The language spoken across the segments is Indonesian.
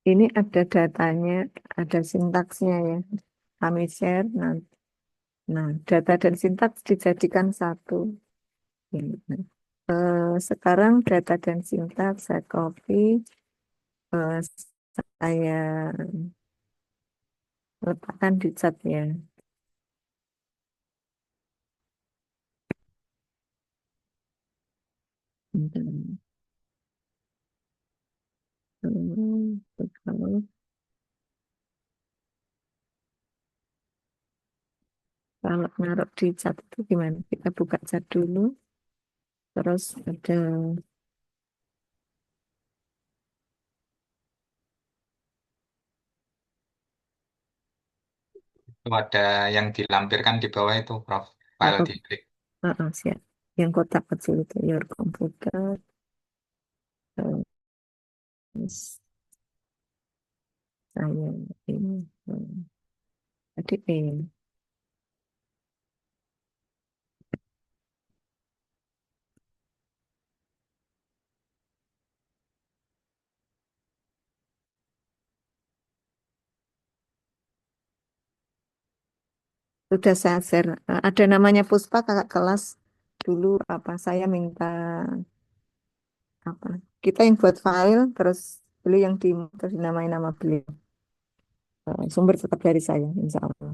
Ini ada datanya, ada sintaksnya ya. Kami share. Nah, data dan sintaks dijadikan satu. Ini. Sekarang data dan sintaks saya copy, eh, saya letakkan di chat ya. Bentar. Kalau kalau naruh di chat itu gimana? Kita buka chat dulu, terus ada Itu ada yang dilampirkan di bawah itu, Prof. ya, File di klik. siap. Yang kotak kecil itu, your computer, terus saya ini, tadi sudah saya share. Ada namanya Puspa, kakak kelas dulu apa saya minta apa? Kita yang buat file, terus beliau yang di terus dinamai nama beliau. Sumber tetap dari saya, insya Allah.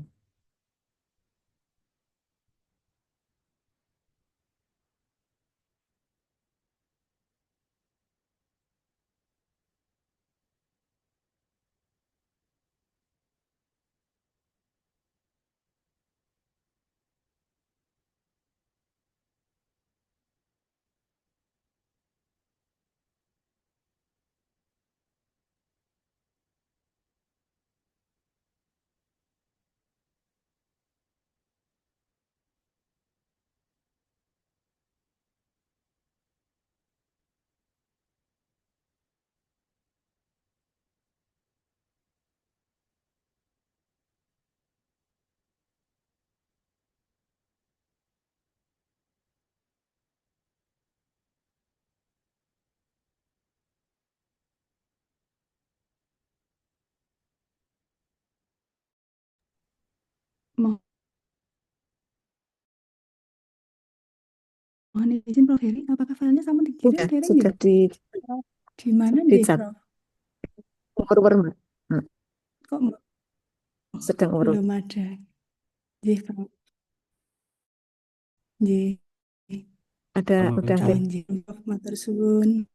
Mohon izin Prof. Heri, apakah filenya sama dikirim Heri Sudah gitu? Di mana di deh chat. Prof? Over, Mbak. Kok Sedang over. belum ada? Jih Prof. Jih. Ada udah Mohon izin Prof. Matur suwun.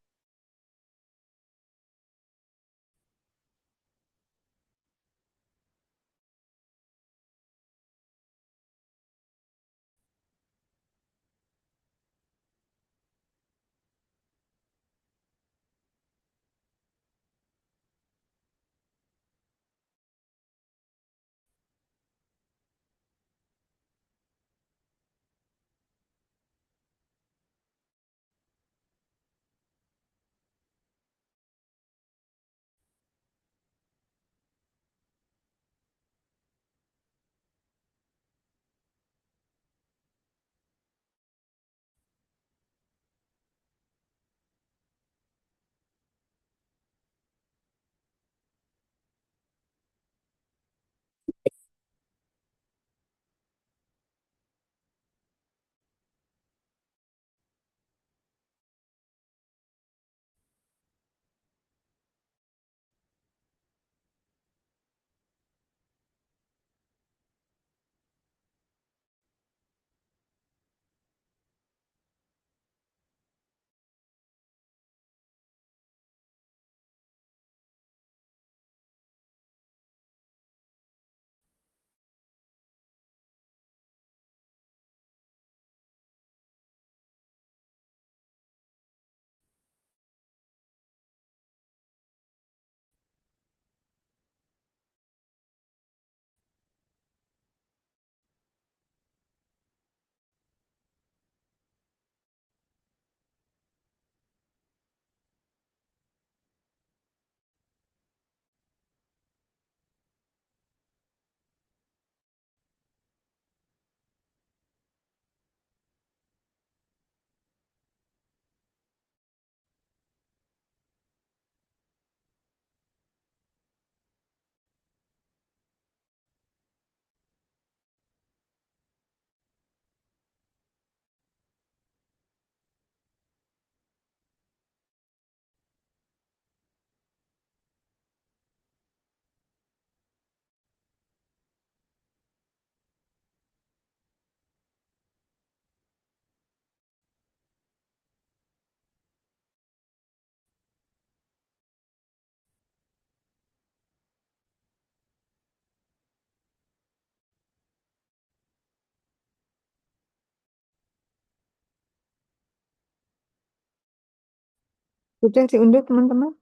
Sudah diunduh teman-teman?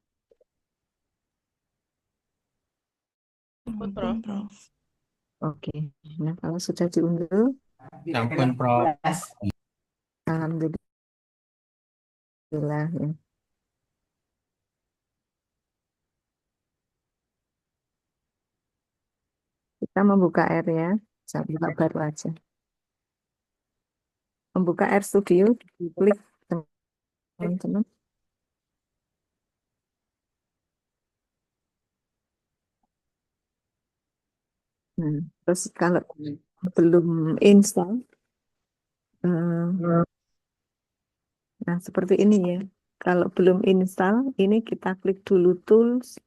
Ikut, Prof. Oke. Nah, kalau sudah diunduh, Ampun, Prof. alhamdulillah ya. Kita membuka R ya. Saya buka baru aja. Membuka R Studio, klik teman-teman. Nah, terus kalau belum install, eh, nah seperti ini ya. Kalau belum install, ini kita klik dulu tools.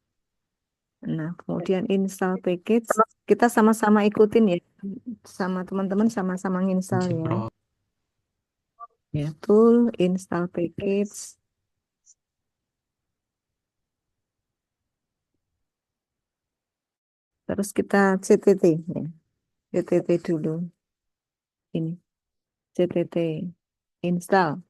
Nah, kemudian install package. Kita sama-sama ikutin ya. Sama teman-teman sama-sama install Izin, ya. Prof. Ya, tool, install package. Terus kita CTT ya. CTT dulu. Ini, CTT. Install.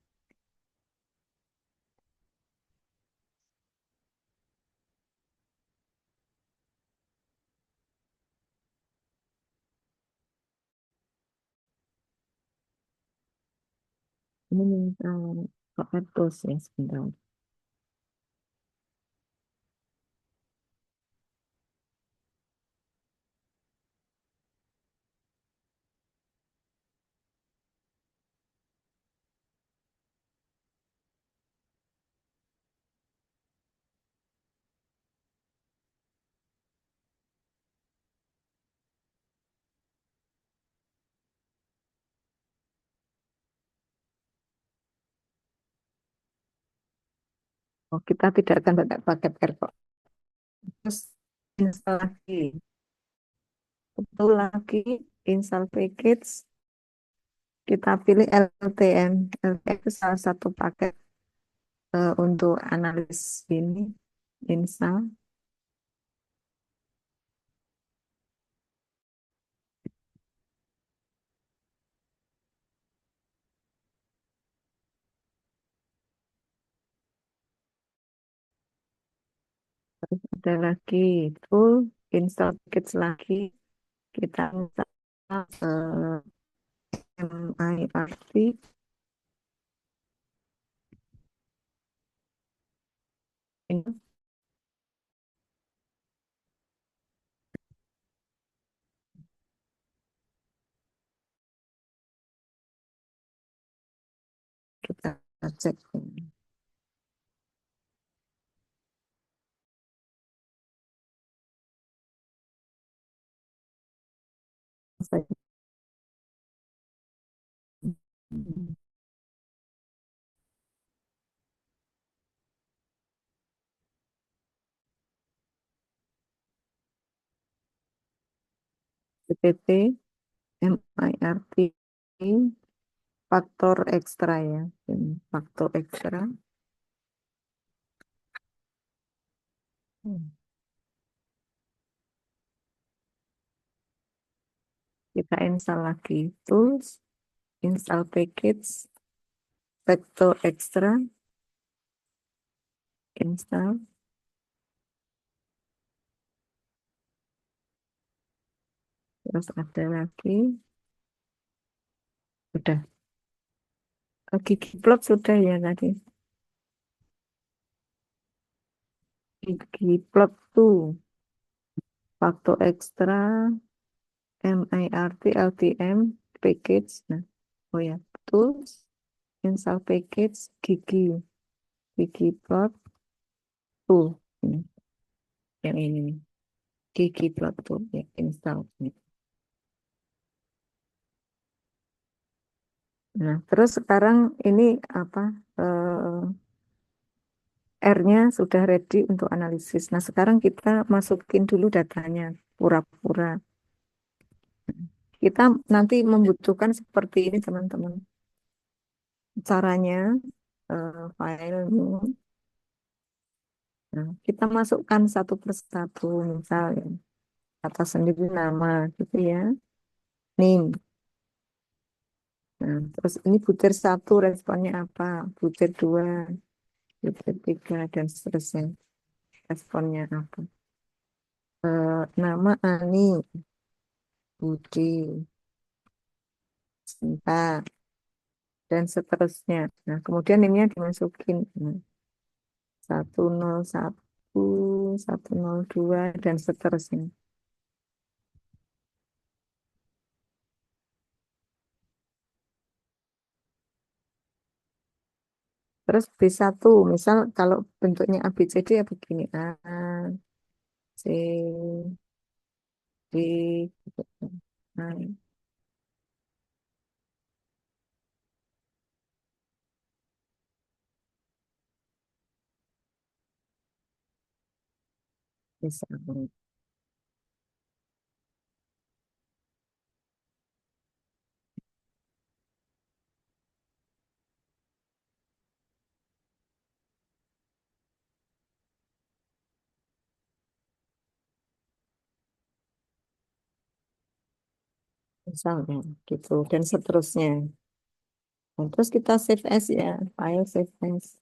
Ini minta Airtos ya sebentar. Oh, kita tidak akan pakai paket Airtos. Terus install lagi. Betul lagi, install package. Kita pilih LTM. LTM itu salah satu paket untuk analis ini. Install. Ada lagi tool, install package lagi. Kita install MIRT. Ini kita cek. PPT, MIRT, faktor ekstra ya. Ini faktor ekstra. Hmm. Kita install lagi tools, install package, faktor ekstra, install. Terus ada lagi, udah. Ggplot sudah ya tadi. Ggplot tuh, faktor ekstra, MIRT, LTM, package. Nah, oh ya, tools, install package, Ggplot tuh. Ini, yang ini nih. Ggplot tuh, ya, install. Nah, terus sekarang ini apa? R-nya sudah ready untuk analisis. Nah, sekarang kita masukin dulu datanya, pura-pura. Kita nanti membutuhkan seperti ini, teman-teman. Caranya, file new. Nah, kita masukkan satu persatu, misalnya atas sendiri nama, gitu ya. Name. Nah, terus ini butir satu responnya apa? Butir dua. tiga dan seterusnya. Responnya apa? Nama Ani, Budi, Sinta, dan seterusnya. Nah, kemudian ini dimasukin. Nah, 101, 102, dan seterusnya. Terus B1, misal kalau bentuknya ABCD ya begini. A, C, D, gitu. Nah, bisa. Misalnya gitu. Dan seterusnya. Nah, terus kita save as ya. File save as.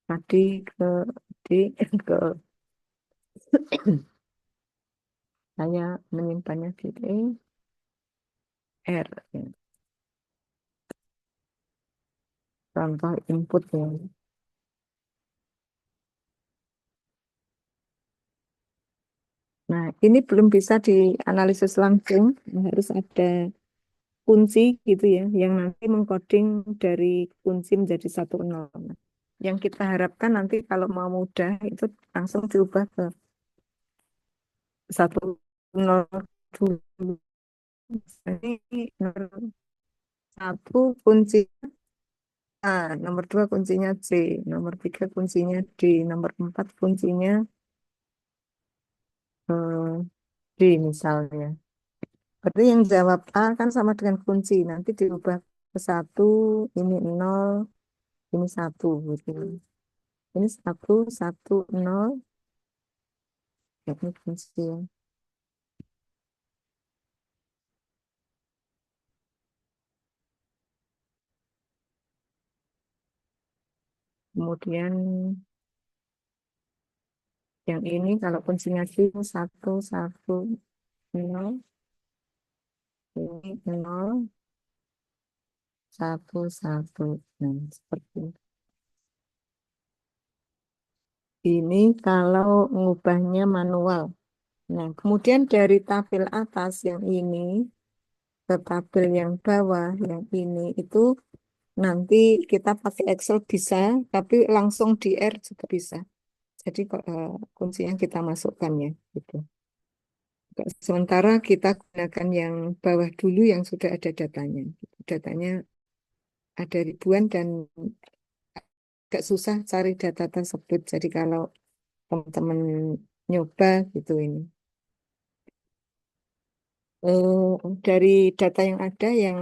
Tadi ke D, ke saya menyimpannya di E, R. Ya. Contoh input ya. Nah, ini belum bisa dianalisis langsung. Harus ada kunci gitu ya, yang nanti mengcoding dari kunci menjadi 1 0. Nah, yang kita harapkan nanti kalau mau mudah itu langsung diubah ke 1 0 dulu. Jadi nomor 1 kunci A, nomor 2 kuncinya C, nomor 3 kuncinya D, nomor 4 kuncinya D misalnya. Berarti yang jawab A kan sama dengan kunci, nanti diubah ke 1, ini 0, ini 1 gitu. Ini 1 1 0, ya, ini kunci ya. Kemudian yang ini kalau kuncinya D 1 1 0, ini 0 1 1. Nah, seperti itu. Ini kalau ngubahnya manual. Nah, kemudian dari tabel atas yang ini ke tabel yang bawah yang ini itu nanti kita pakai Excel bisa, tapi langsung di R juga bisa. Jadi kunci yang kita masukkan ya, gitu. Sementara kita gunakan yang bawah dulu yang sudah ada datanya. Datanya ada ribuan dan agak susah cari data tersebut. Jadi kalau teman-teman nyoba gitu ini. Dari data yang ada yang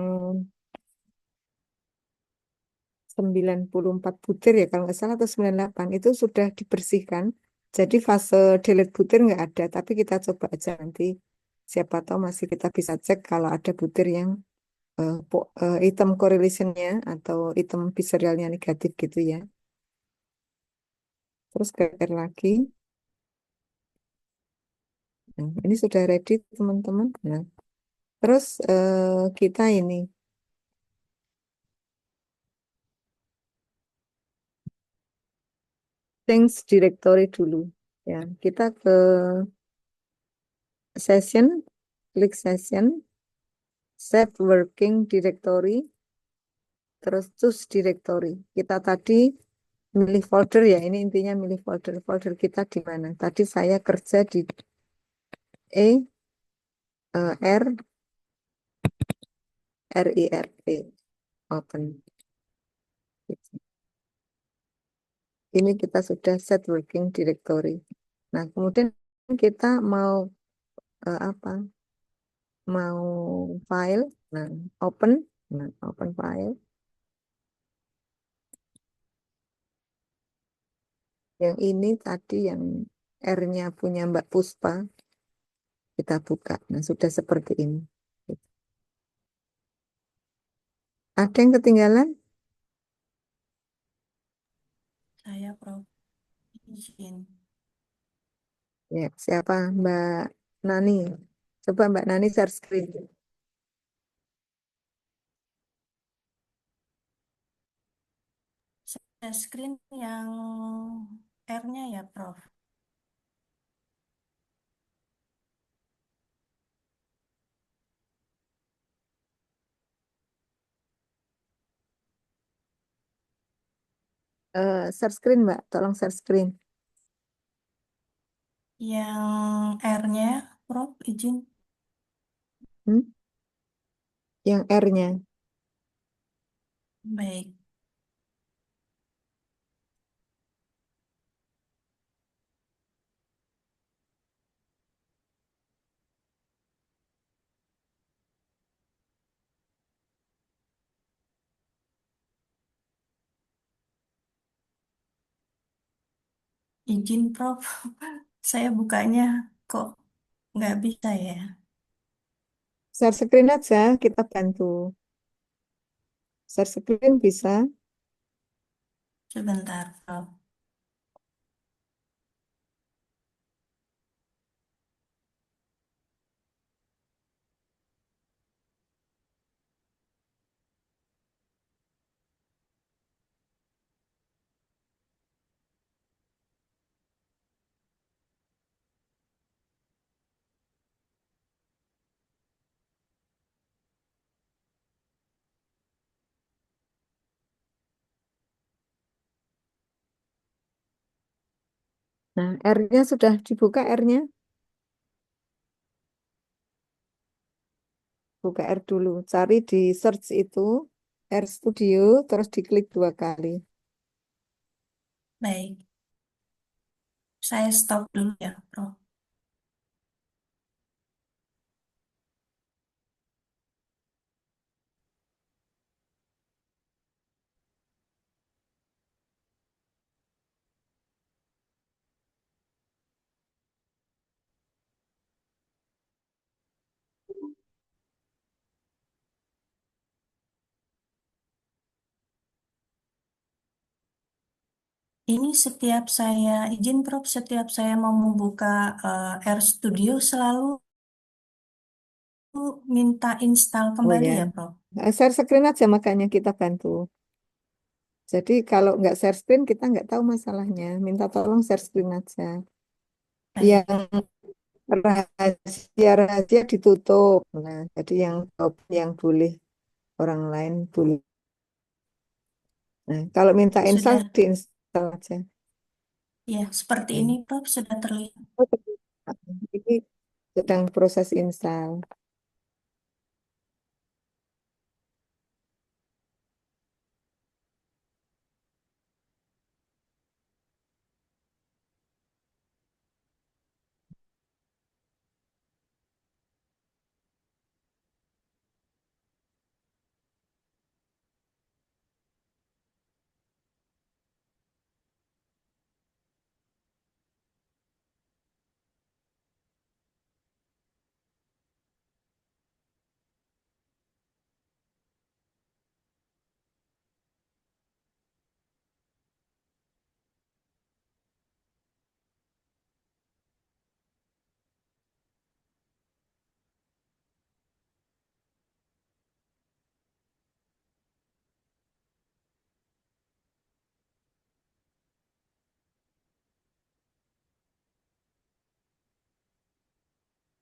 94 butir ya kalau nggak salah atau 98 itu sudah dibersihkan. Jadi fase delete butir nggak ada, tapi kita coba aja nanti. Siapa tahu masih kita bisa cek kalau ada butir yang item correlationnya atau item biserialnya negatif gitu ya. Terus ke R lagi. Nah, ini sudah ready teman-teman. Nah, terus kita ini thanks directory dulu. Ya, kita ke session, klik session, save working directory, terus choose directory. Kita tadi milih folder ya, ini intinya milih folder. Folder kita di mana? Tadi saya kerja di E, R, RIRP, open. Ini kita sudah set working directory. Nah, kemudian kita mau apa? Mau file, nah open, nah open file. Yang ini tadi yang R-nya punya Mbak Puspa, kita buka. Nah, sudah seperti ini. Ada yang ketinggalan? Saya Prof. Izin. Ya, siapa? Mbak Nani. Coba Mbak Nani share screen. Saya screen yang R-nya ya, Prof. Share screen, Mbak. Tolong share screen. Yang R-nya, Prof. Izin. Hmm? Yang R-nya. Baik. Izin, Prof. Saya bukanya kok nggak bisa ya. Share screen aja, kita bantu. Share screen bisa. Sebentar, Prof. Nah, R-nya sudah dibuka R-nya. Buka R dulu. Cari di search itu R Studio, terus diklik 2 kali. Baik. Saya stop dulu ya, Prof. Ini setiap saya, izin Prof, setiap saya mau membuka R Studio selalu minta install Oh kembali ya, ya, Prof. share screen aja makanya kita bantu. Jadi kalau nggak share screen kita nggak tahu masalahnya. Minta tolong share screen aja. Baik, Yang rahasia-rahasia ditutup. Nah, jadi yang boleh orang lain boleh. Nah, kalau minta install sudah, diinstal aja. ya seperti Ya. ini, Prof, sudah terlihat. Ini sedang proses install.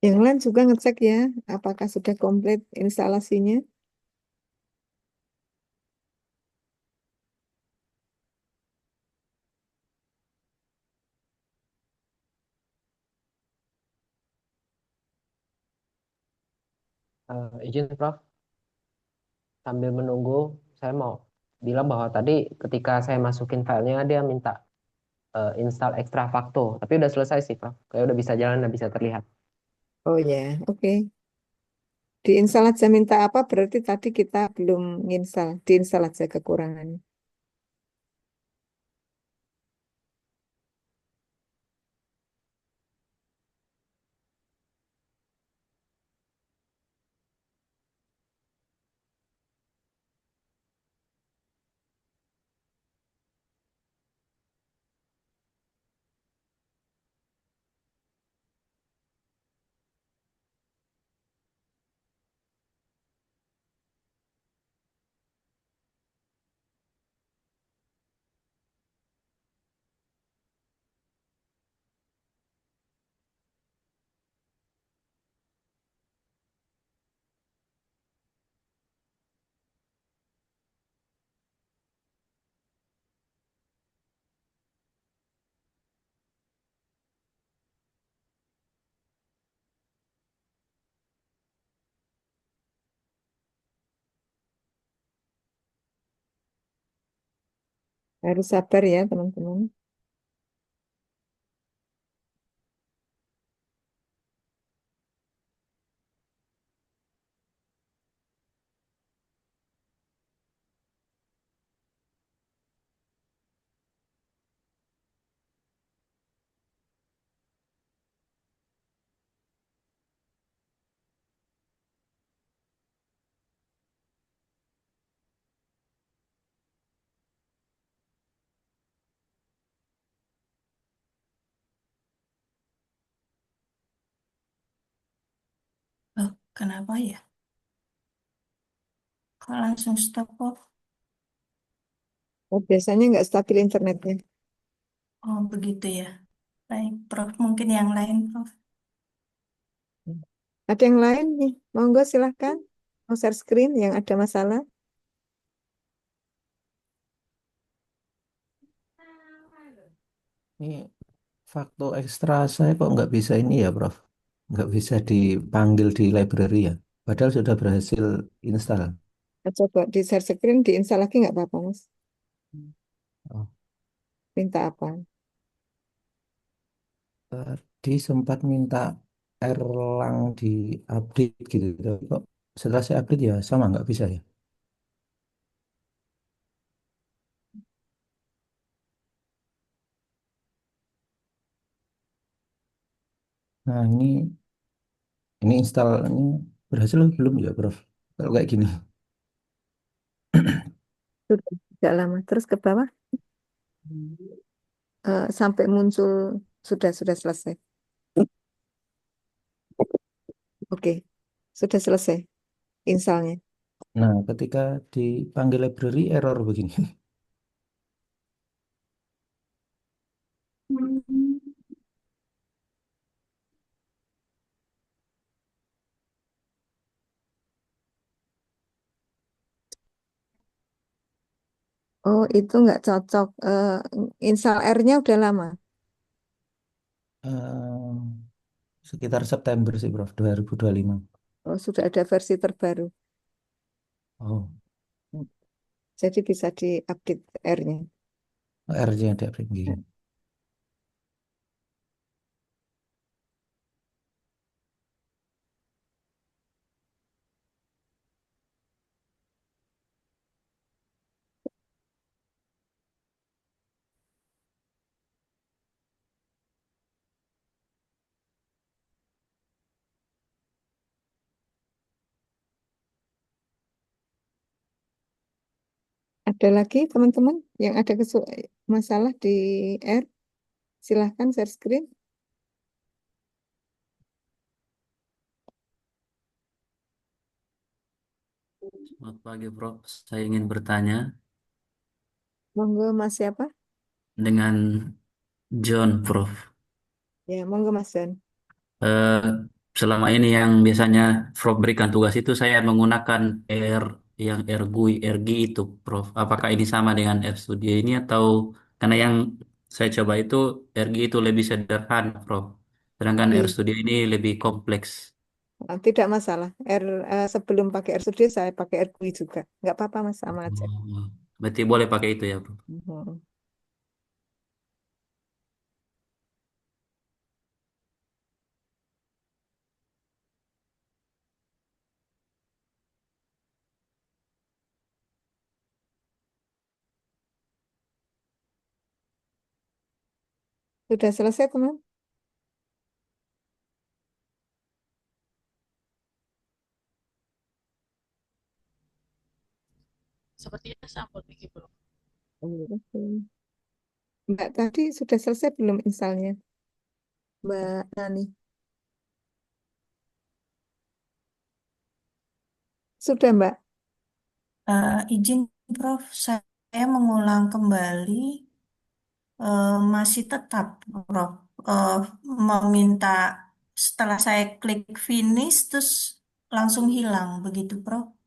Yang lain juga ngecek ya, apakah sudah komplit instalasinya. Izin Prof, sambil menunggu, saya mau bilang bahwa tadi ketika saya masukin filenya, dia minta install extra facto. Tapi udah selesai sih Prof, kayak udah bisa jalan, udah bisa terlihat. Oh ya, oke. Diinstal aja minta apa, berarti tadi kita belum nginstal. Diinstal aja kekurangannya. Harus sabar ya, teman-teman. Oh, kenapa ya? Kok langsung stop kok? Oh, biasanya nggak stabil internetnya. Oh, begitu ya. Baik, Prof. Mungkin yang lain, Prof. Ada yang lain nih? Monggo silahkan. Mau share screen yang ada masalah. Ini faktor ekstra saya kok nggak bisa ini ya, Prof. Nggak bisa dipanggil di library ya. Padahal sudah berhasil install. Coba di share screen, diinstal lagi nggak apa-apa, Mas. Oh, Minta apa? tadi sempat minta Erlang di update gitu. Tapi kok setelah saya update ya sama nggak bisa ya. Nah ini install ini berhasil belum ya, Prof? Kalau kayak gini. Sudah tidak lama. Terus ke bawah sampai muncul sudah selesai. Oke, sudah selesai installnya. Nah, ketika dipanggil library error begini. Oh, itu nggak cocok. Install R-nya udah lama. Eh, sekitar September sih, Prof, 2025. Oh, sudah ada versi terbaru. Oh, Jadi bisa diupdate R-nya. RJ ada update. Ada lagi teman-teman yang ada masalah di R? Silahkan share screen. Selamat pagi, Prof. Saya ingin bertanya Monggo Mas siapa? dengan John, Prof. Ya, monggo Mas Jan. Eh, Selama ini yang biasanya Prof berikan tugas itu saya menggunakan yang RGUI, RG itu, Prof. Apakah ini sama dengan RStudio ini atau karena yang saya coba itu RG itu lebih sederhana, Prof. Sedangkan Iya, RStudio ini lebih kompleks. tidak masalah. Sebelum pakai R Studio saya pakai R GUI juga. Nggak apa-apa Mas, sama aja. Oh, berarti boleh pakai itu ya, Prof. Mhm. Sudah selesai teman? Sepertinya sama begitu, Bro. Oke. Mbak tadi sudah selesai belum installnya? Mbak Nani. Sudah Mbak? Izin, Prof. Saya mengulang kembali. Masih tetap, Prof. Eh, Meminta setelah saya klik finish, terus langsung hilang, begitu, Prof.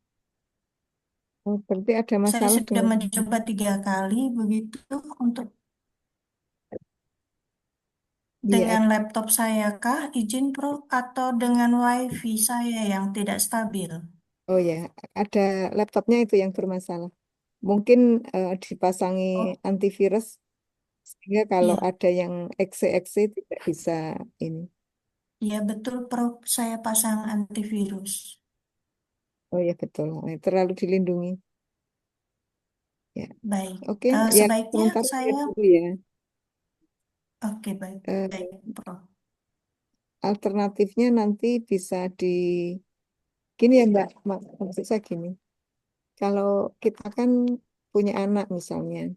Oh, berarti ada Saya masalah sudah dengan mencoba 3 kali, begitu, untuk iya. dengan laptop saya kah, izin, Prof, atau dengan WiFi saya yang tidak stabil? Oh ya, ada laptopnya itu yang bermasalah. Mungkin dipasangi Oh, antivirus sehingga kalau iya, ada yang exe-exe tidak bisa ini. iya betul Prof. Saya pasang antivirus. Oh ya betul, terlalu dilindungi. Ya, Baik, oke. Ya sebaiknya sementara saya, dulu ya. oke baik, baik Eh, Prof. Alternatifnya nanti bisa di gini ya Mbak, maksud saya gini. Kalau kita kan punya anak misalnya,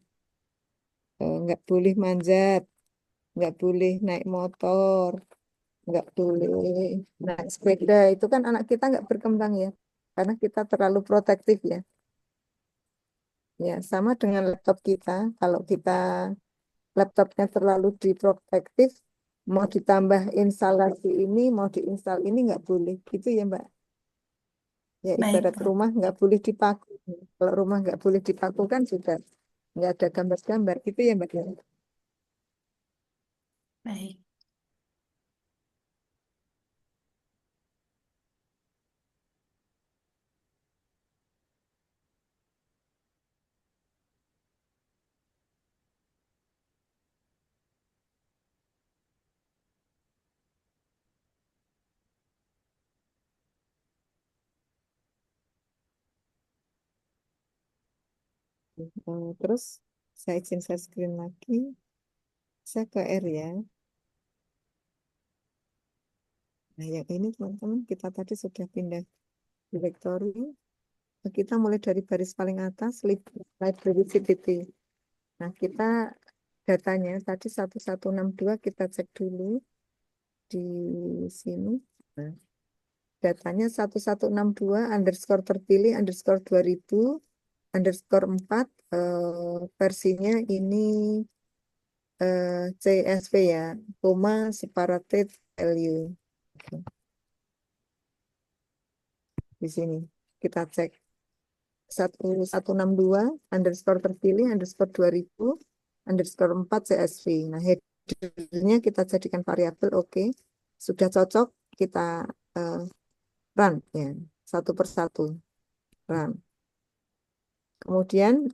nggak boleh manjat, nggak boleh naik motor, nggak boleh naik sepeda. Itu kan anak kita nggak berkembang ya, karena kita terlalu protektif ya. Ya, sama dengan laptop kita. Kalau kita laptopnya terlalu diprotektif, mau ditambah instalasi ini, mau diinstal ini nggak boleh. Gitu ya Mbak. Ya Baik ibarat Prof. rumah nggak boleh dipaku. Kalau rumah nggak boleh dipaku kan sudah nggak ada gambar-gambar. Gitu ya Mbak. Ya? Baik. Terus saya izin share screen lagi. Saya ke R ya. Nah yang ini teman-teman kita tadi sudah pindah directory. Kita mulai dari baris paling atas, library CTT. Nah kita datanya tadi 1162 kita cek dulu di sini. Nah, datanya 1162 underscore terpilih underscore 2000 underscore 4 versinya ini CSV ya, coma separated value. Di sini kita cek 1162 underscore terpilih underscore 2000 underscore 4 CSV. Nah, headernya kita jadikan variabel oke. Sudah cocok kita eh, run ya, satu persatu run. Kemudian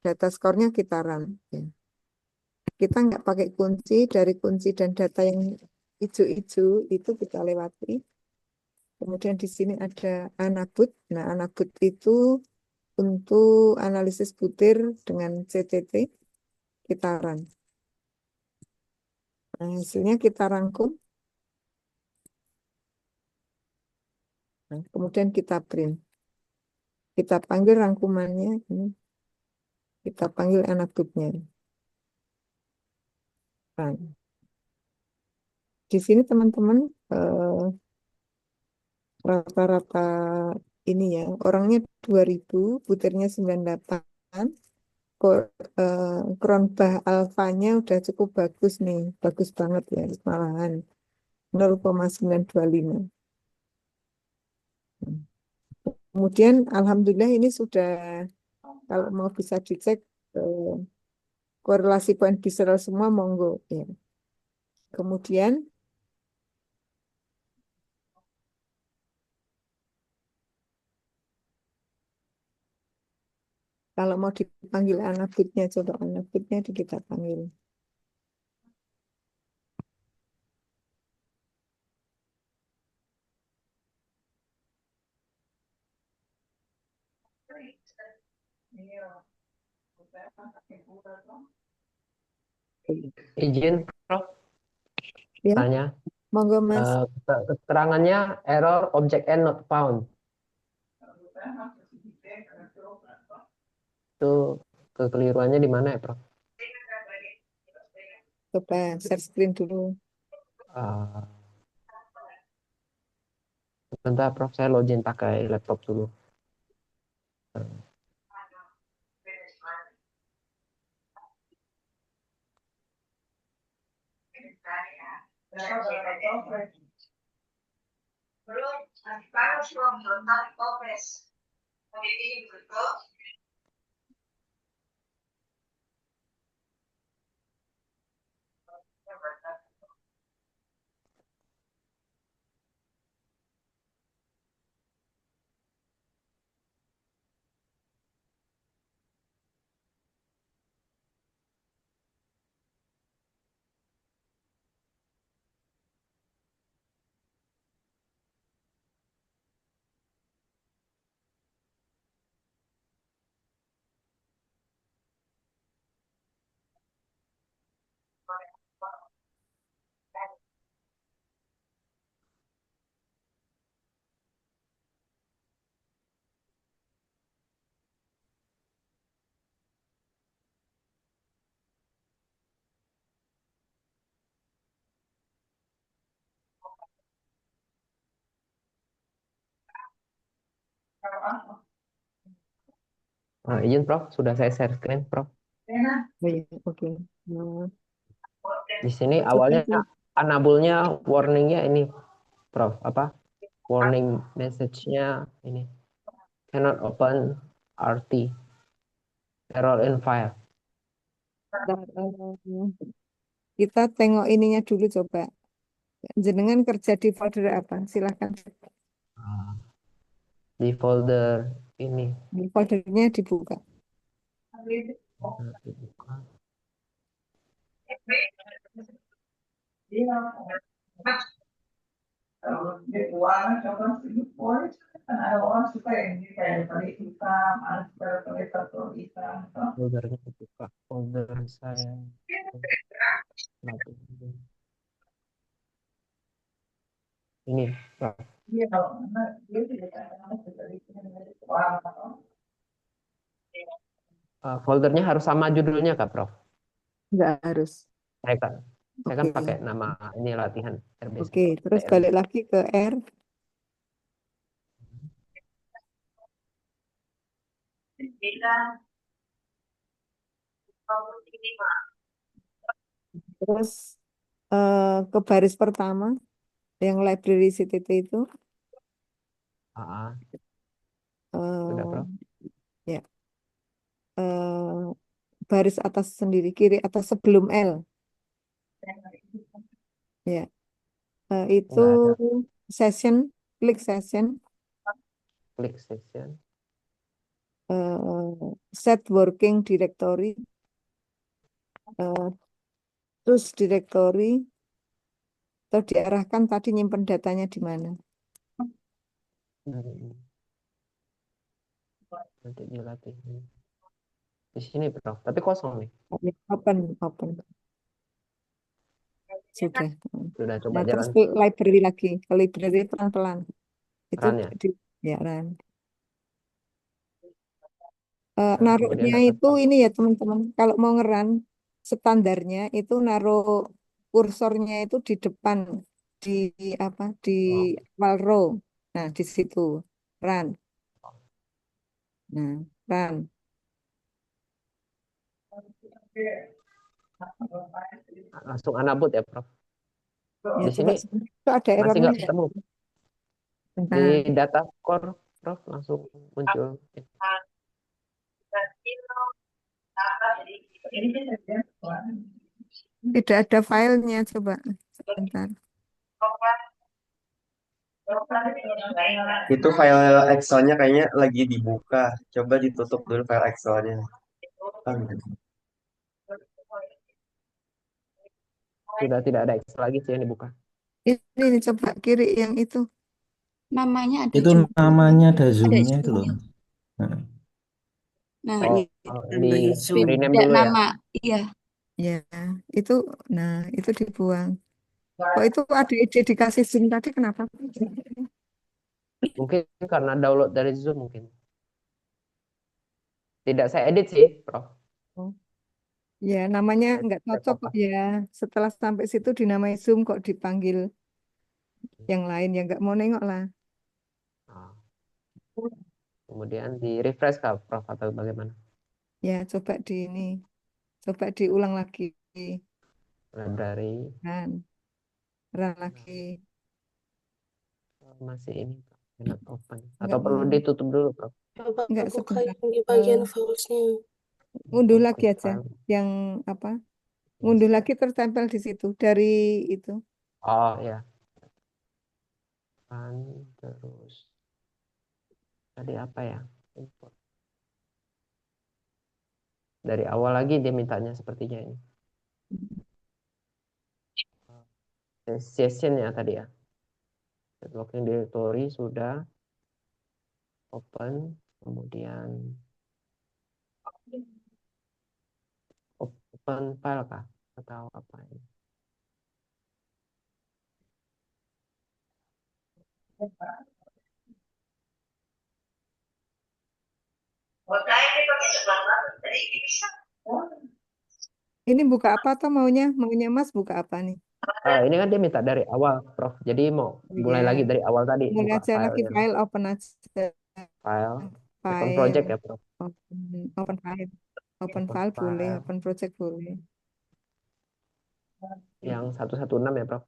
data skornya kita run ya. Kita nggak pakai kunci, dari kunci dan data yang hijau-hijau itu kita lewati. Kemudian di sini ada Anabut. Nah, Anabut itu untuk analisis butir dengan CTT kita run. Nah, hasilnya kita rangkum. Nah, kemudian kita print. Kita panggil rangkumannya. Ini. Kita panggil Anabutnya. Run. Di sini teman-teman rata-rata ini ya, orangnya 2000, butirnya 98. Kronbah alfanya udah cukup bagus nih, bagus banget ya, malahan 0,925. Kemudian alhamdulillah ini sudah, kalau mau bisa dicek korelasi poin visceral semua monggo ya. Kemudian kalau mau dipanggil anabutnya, coba anabutnya kita panggil. Izin, Prof, Ya, tanya. monggo Mas. Keterangannya error object N not found. Itu kekeliruannya di mana ya, Prof? Coba share screen dulu. Ah, bentar, Prof, saya login pakai laptop dulu. Izin Prof, sudah saya share screen Prof. Oh, iya, oke. Nah, Di sini coba awalnya tuh. enablement-nya warningnya ini Prof, apa? Warning message-nya ini cannot open RT, error in file. Bentar, kita tengok ininya dulu coba. Jenengan kerja di folder apa? Silahkan. Di folder ini. Di foldernya dibuka. Dibuka. Foldernya dibuka. Folder saya. Ini Prof. Foldernya harus sama judulnya Kak Prof. Enggak harus. Saya kan Oke. pakai nama ini latihan RBC. Oke, terus balik lagi ke R. Terus ke baris pertama yang library CTT itu Sudah eh, Prof. ya baris atas sendiri kiri atas sebelum L ya itu Enggak ada. session klik session Klik session. set working directory terus directory atau diarahkan tadi nyimpen datanya di mana. Nanti dilatih. Di sini Prof. Tapi kosong nih. Open sudah. Sudah coba Nah, terus jalan. ke library lagi, ke library pelan-pelan. Itu Run ya. ya run. Nah, kemudian Naruhnya dapat itu ini ya teman-teman, kalau mau ngeran standarnya itu naruh kursornya itu di depan di apa di awal row. Nah, di situ run. Nah, run. langsung unabut ya Prof. Ya Di coba sini itu ada masih errornya. nggak ketemu. Di Bentar. data core Prof langsung muncul. Tidak ada filenya coba. Bentar. Itu file Excel-nya kayaknya lagi dibuka. Coba ditutup dulu file Excel-nya. Sudah tidak ada Excel lagi sih yang dibuka. Ini coba kiri yang itu. Namanya ada Itu juga. namanya ada Ada zoom-nya itu loh. zoom-nya. Nah, Nah, Di rename beda dulu ya. nama. Iya. Ya, itu nah itu dibuang. Kok itu ada ide dikasih zoom tadi kenapa? Mungkin karena download dari Zoom mungkin. Tidak saya edit sih, Prof. Oh. Ya, namanya nggak cocok kok ya. Setelah sampai situ dinamai Zoom kok dipanggil yang lain ya nggak mau nengok lah. Nah, kemudian di refresh Kak, Prof atau bagaimana? Ya, coba diulang lagi Library kan, run lagi. masih ini cannot open. Nggak Atau perlu mau. ditutup dulu, Prof. Coba Nggak buka sebentar. yang di bagian filesnya. Ngunduh lagi Open aja file. yang apa? Ngunduh lagi tertempel di situ dari itu. Oh ya. Kan terus tadi apa ya? Import. Dari awal lagi dia mintanya sepertinya ini. Session ya tadi ya. Networking directory sudah open, kemudian open file kah? atau apa ini? Ini buka apa atau maunya Mas buka apa nih? Ini kan dia minta dari awal, Prof. Jadi mau mulai Iya, lagi dari awal tadi, mulai buka aja lagi filenya. file open aja. File, open File, project ya, Prof. open file. Open Open file boleh, file. open project boleh. Yang 116 ya, Prof.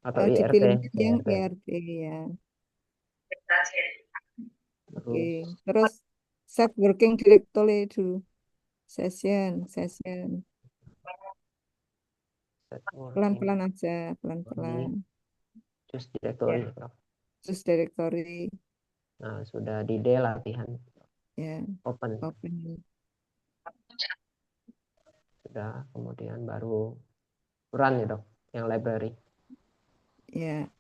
Atau IRT, Dipilihnya yang IRT. IRT ya. Oke, Terus terus set working directory dulu. Session. set working Pelan-pelan aja, di pelan-pelan. choose directory, Prof. Terus directory, Nah, sudah di D latihan ya, open. open. Sudah, kemudian baru run ya, Dok, yang library. Ya,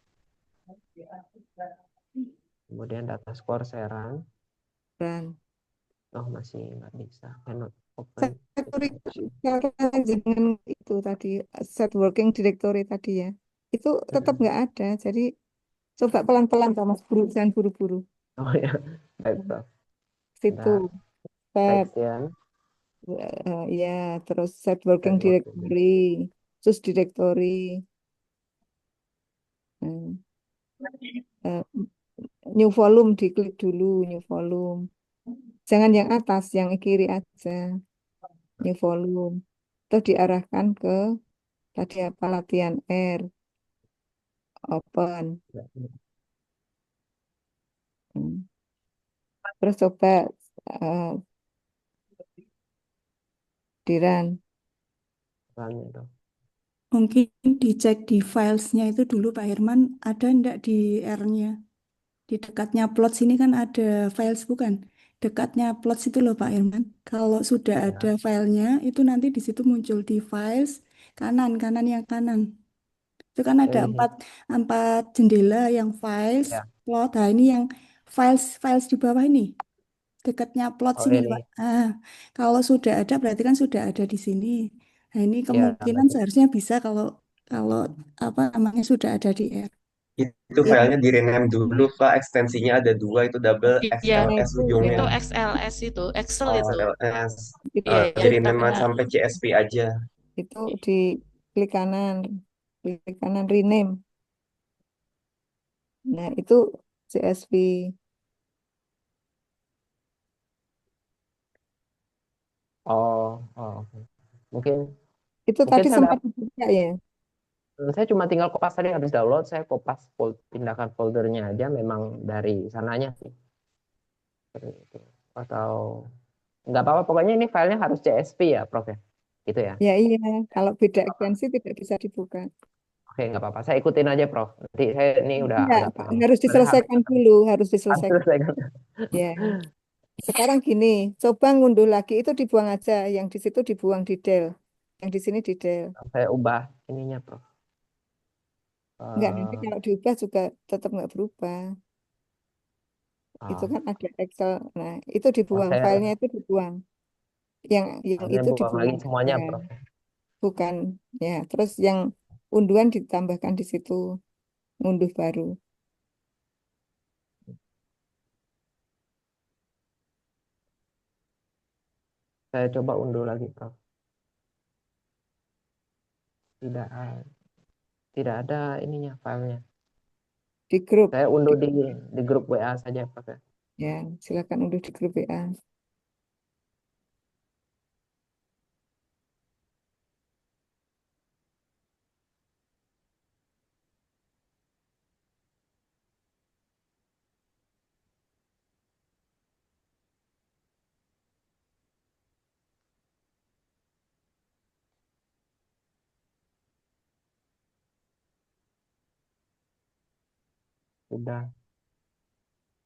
Kemudian data score saya run. run. Oh, masih nggak bisa. Cannot open. Dengan itu tadi, set working directory tadi ya. Itu tetap nggak ada. Jadi coba pelan-pelan Thomas, jangan buru-buru. Oh ya, baik, Prof. Situ, Bentar. set, Section, ya, terus set working set working. directory, terus directory. Hmm. Eh, New volume, diklik dulu new volume. Jangan yang atas, yang kiri aja. New volume. Terus diarahkan ke tadi apa latihan R, open. Hmm. Terus coba eh, di run. Run ya, Dok. Mungkin dicek di filesnya itu dulu Pak Herman, ada enggak di R-nya? Di dekatnya plots ini kan ada files bukan? Dekatnya plots itu loh Pak Herman. Kalau sudah Ya. ada filenya, itu nanti di situ muncul di files kanan, kanan yang kanan. Itu kan ada Ini. empat jendela yang files, Ya. plot. Nah ini yang files di bawah ini. Dekatnya plot Oh, sini loh ini. Pak. Kalau sudah ada berarti kan sudah ada di sini. Nah ini Ya, kemungkinan berarti. seharusnya bisa kalau kalau apa namanya sudah ada di R. Itu Ya, filenya di rename dulu, Pak. Ekstensinya ada dua, itu double Iya, Nah, XLS itu ujungnya. itu XLS itu, Excel Oh, itu. XLS. itu Iya, Di yang rename tengah. sampai CSP aja. itu di klik kanan rename. Nah, itu CSV. oke. Mungkin Itu mungkin tadi saya sempat dibuka ya. saya cuma tinggal kopas tadi habis download, saya kopas pindahkan foldernya aja memang dari sananya sih. Seperti itu. Atau nggak apa-apa, pokoknya ini filenya harus CSV ya, Prof ya. Gitu ya. Ya iya, kalau beda ekstensi tidak bisa dibuka. Oke, nggak apa-apa. Saya ikutin aja, Prof. Nanti saya ini udah Enggak, agak paham. harus diselesaikan dulu, harus Harus diselesaikan. selesaikan. Ya. Sekarang gini, coba ngunduh lagi itu dibuang aja, yang di situ dibuang di Del, yang di sini di Del. Saya ubah ininya, Prof. Enggak, nanti Eh, kalau diubah juga tetap nggak berubah. Itu oh, kan ada Excel. Nah, itu oh, dibuang, saya filenya itu dibuang. Yang hanya itu buang lagi dibuang semuanya, aja. Prof. Bukan. Ya, terus yang unduhan ditambahkan di situ, ngunduh baru. Saya coba unduh lagi, Prof. Tidak, tidak ada ininya filenya. Di grup. Saya unduh di grup WA saja, Prof. Ya. Ya, silakan unduh di grup WA. Sudah.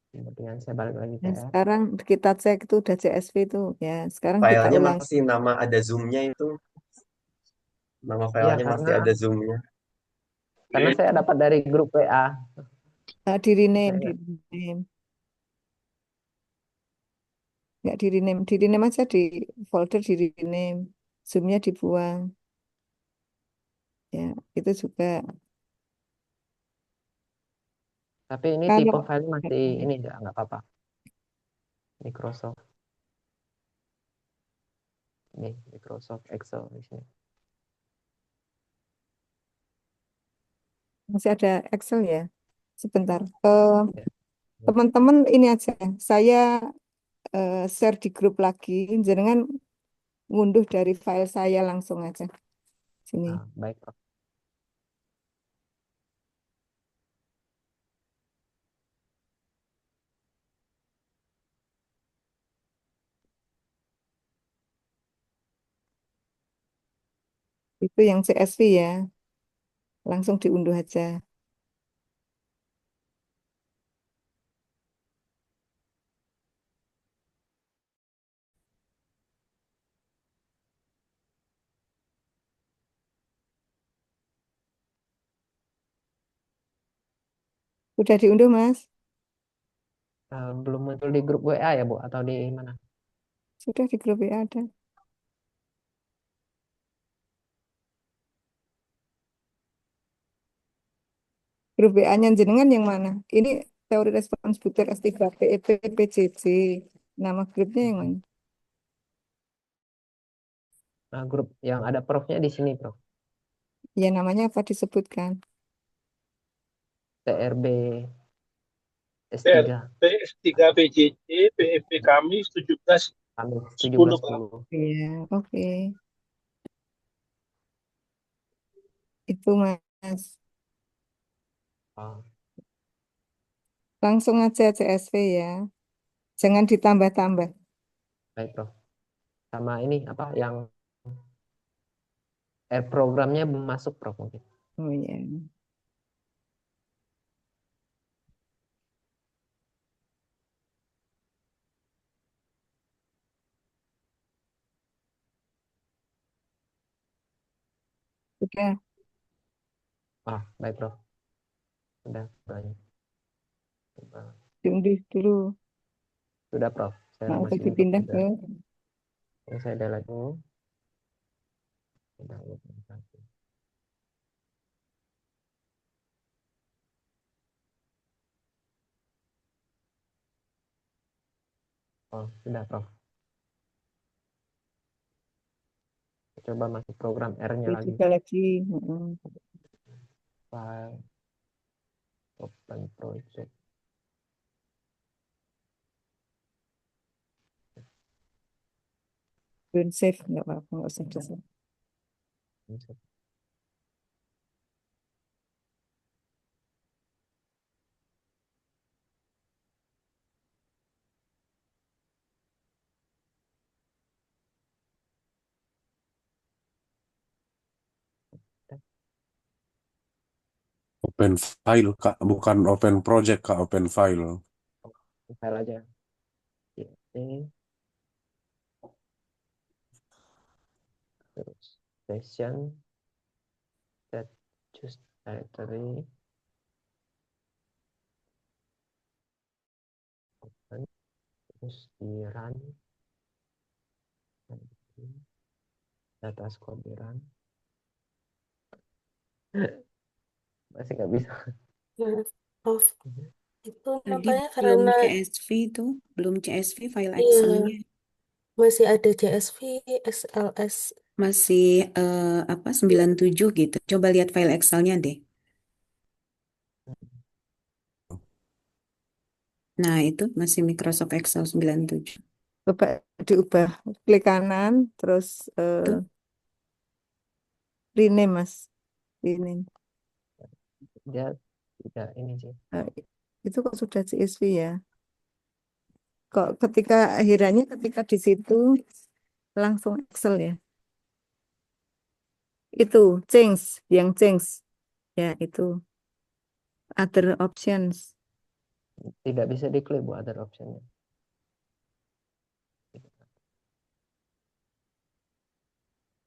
Kemudian saya balik lagi ke Nah, R. sekarang kita cek itu udah CSV itu. Ya, sekarang kita Filenya ulang. masih nama ada zoomnya itu. Nama Iya, filenya masih ada zoomnya. karena saya dapat dari grup WA. Di rename, Saya, di rename. Nggak di rename aja di folder di rename. Zoom-nya dibuang. itu juga. Tapi ini Kalau tipe file masih ini nggak apa-apa. Microsoft. Ini Microsoft Excel di sini. masih ada Excel ya, sebentar. Ya. Teman-teman ini aja, saya share di grup lagi, jangan ngunduh dari file saya langsung aja sini. Ah, baik, Prof. Itu yang CSV ya, langsung diunduh aja. Udah diunduh, Mas? Belum muncul di grup WA ya, Bu? Atau di mana? Sudah di grup WA ada. Grup WA-nya jenengan yang mana? Ini teori respons butir S3 PEP PJJ. Nama grupnya yang mana? Nah, grup yang ada profnya di sini, Prof. Ya namanya apa disebutkan? TRB S3 PS3 PJJ, PEP kami 17 kami 10 Pak. 1710. Iya, oke. Itu Mas. Oh, Langsung aja CSV ya. Jangan ditambah-tambah. baik, Prof. Sama ini apa yang programnya belum masuk, Prof, mungkin. Oh ya. Sudah Ah, baik, Prof. Sudah banyak. diunduh dulu. Sudah, Prof. Saya Nah, usah masih untuk dipindah ke. ini saya delete dulu. Sudah, oh, sudah, Prof. Coba masuk program R-nya Itu lagi. juga lagi. File, open project. Don't save, nggak apa-apa, nggak usah di save. Open file, Kak. Bukan open project, Kak. Open file. File aja. Ini terus session set choose directory open terus di run data score di run masih nggak bisa. Nah, Prof, itu Tadi nampaknya belum karena CSV itu, belum CSV file iya Excel-nya. masih ada JSV, SLS. Masih apa 97 gitu. Coba lihat file Excel-nya deh. Nah, itu masih Microsoft Excel 97. Coba diubah. Klik kanan, terus Itu rename, Mas. Rename. Dia tidak ini sih. Nah, itu kok sudah CSV ya? Kok ketika di situ langsung Excel ya? Itu change, ya itu other options Tidak bisa diklik buat other optionnya.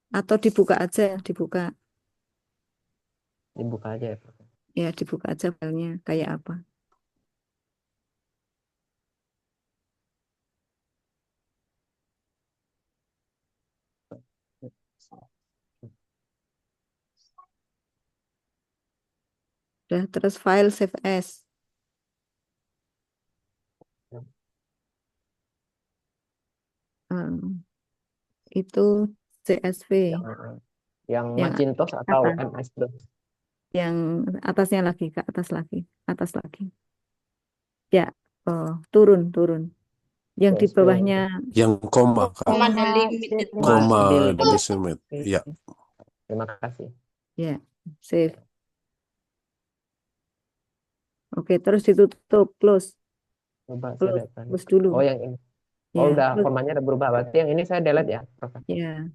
atau dibuka Dibuka aja ya, Prof. ya dibuka aja filenya kayak apa. Udah, terus file save as. Hmm, itu CSV. Yang Yang Macintosh atau atas, MS-DOS? yang atasnya lagi, ke atas lagi, atas lagi. Ya, oh, turun. Yang di CSV. bawahnya Yang koma, Kak. Koma delimit. Koma Delete. delimit. Ya. Terima kasih. ya, save. Oke, terus ditutup, close, Coba saya lihat tadi. close dulu. Oh, yang ini. Ya, Oh, udah close. komanya udah berubah. Berarti yang ini saya delete ya, Prof. Ya.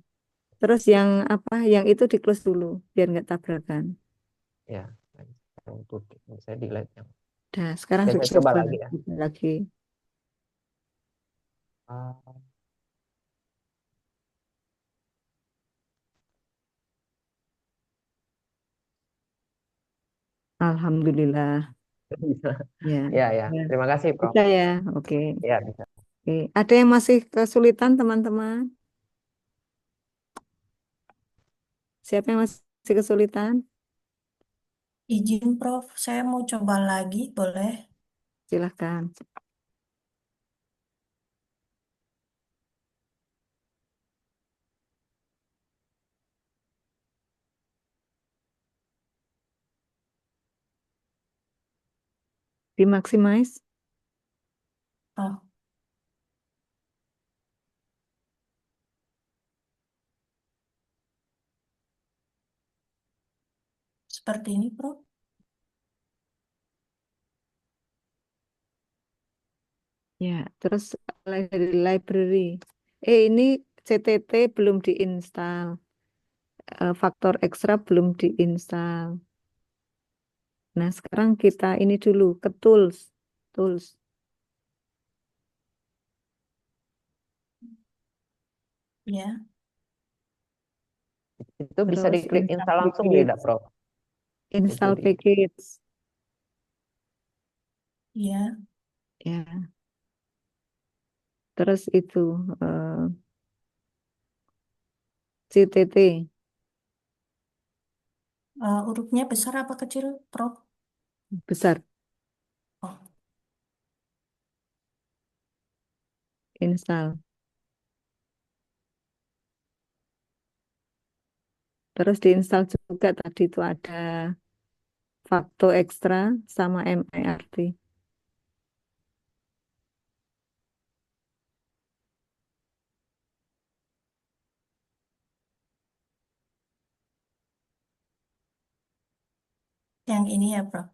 Terus yang apa? Yang itu di close dulu biar nggak tabrakan. Ya. Yang itu saya delete yang. Nah, sekarang Oke, saya coba coba lagi ya. lagi. Ah, Alhamdulillah. bisa. Ya, Ya, ya. ya. Terima kasih, Prof. Bisa ya. Oke. Ya, bisa. Oke. Ada yang masih kesulitan, teman-teman? Siapa yang masih kesulitan? Izin Prof, saya mau coba lagi, boleh? Silahkan. Dimaximize. Oh, seperti ini, Prof. Ya, terus dari library. Ini CTT belum diinstal. Faktor ekstra belum diinstal. Nah, sekarang kita ini dulu ke tools. Tools. Ya, Itu bisa Terus diklik install install langsung package. tidak, Prof? Itu Install di package. ya. Ya. Terus itu CTT. Hurufnya besar apa kecil, Prof? Besar. Oh, Install. Terus diinstal juga tadi itu ada Facto Extra sama MIRT. yang ini ya, Prof.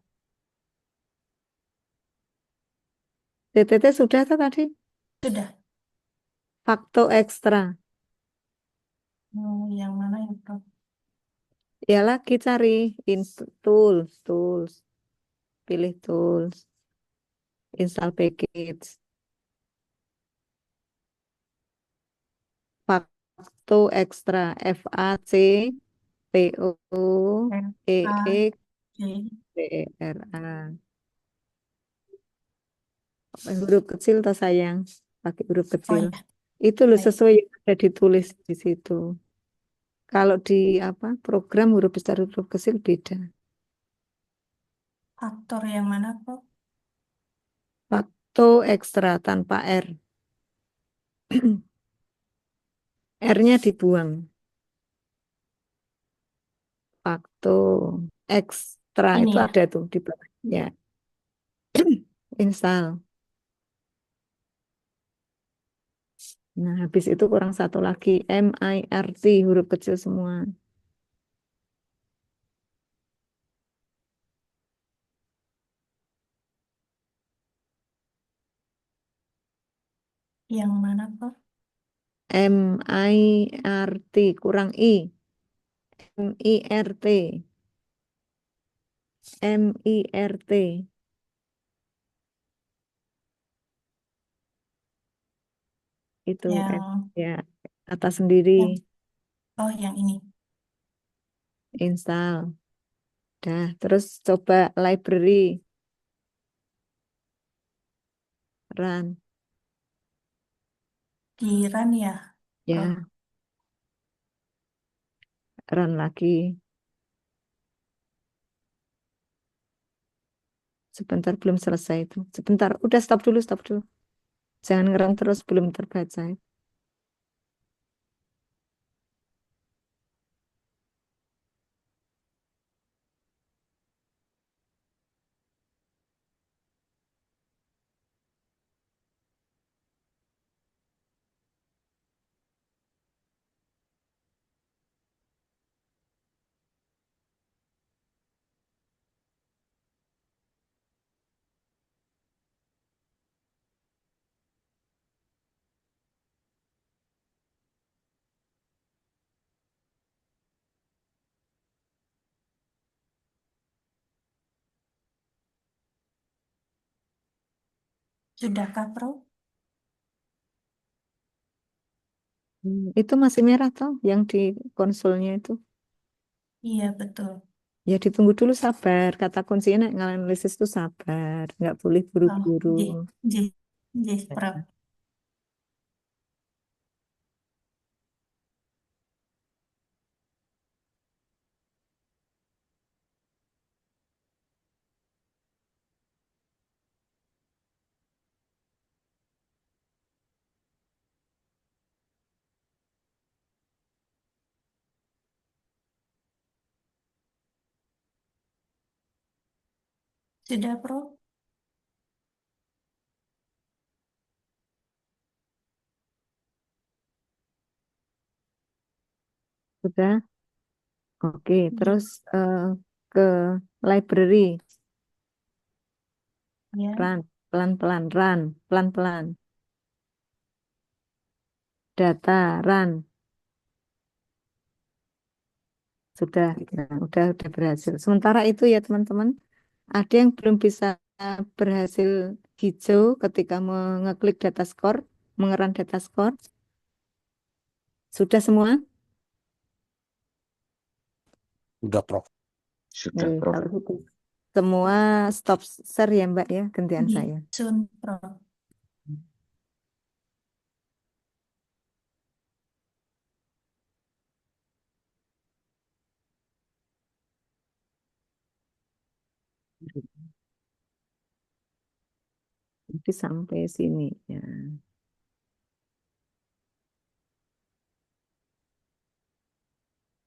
CTT sudah tuh tadi? Sudah. Facto Extra. Yang mana ya, Prof? Ya lagi cari tools, tools. Pilih tools. Install package. Facto Extra. FACTOEXTERA. A, Huruf kecil toh sayang. Pakai huruf Oh kecil. ya, Itu loh baik. sesuai yang ada ditulis di situ. Kalau di apa program huruf besar huruf kecil beda. Faktor yang mana, Prof? Facto Extra tanpa R. R-nya dibuang. Facto Extra Ini itu ya. ada tuh di bawah. Ya, install. Nah, habis itu kurang satu lagi MIRT huruf kecil semua. Yang mana, Prof? MIRT kurang I. MIRT. MIRT. Itu Yang, ya atas sendiri yang, oh yang ini. install. Dah, terus coba library run. Di run ya, Prof? Ya, run lagi. Sebentar, belum selesai itu. Sebentar, udah stop dulu, stop dulu. Jangan ngerem terus, belum terbaca. Sudahkah, Prof? Itu masih merah toh, yang di konsolnya itu. Iya, betul. Ya ditunggu dulu, sabar. Kata kuncinya nek nganalisis itu sabar, nggak boleh Oh, buru-buru. Prof. Sudah, Prof? Sudah? Oke, Iya. terus ke library, Ya. run, pelan-pelan, run, pelan-pelan. Data, run, sudah, nah, udah berhasil. Sementara itu ya teman-teman, ada yang belum bisa berhasil hijau ketika mengeklik data store, mengeran data store. Sudah semua? Udah, Prof. Sudah, Prof. Kalau gitu. Semua stop share ya Mbak ya, gantian Di saya. Zoom, Prof. Nanti sampai sini ya.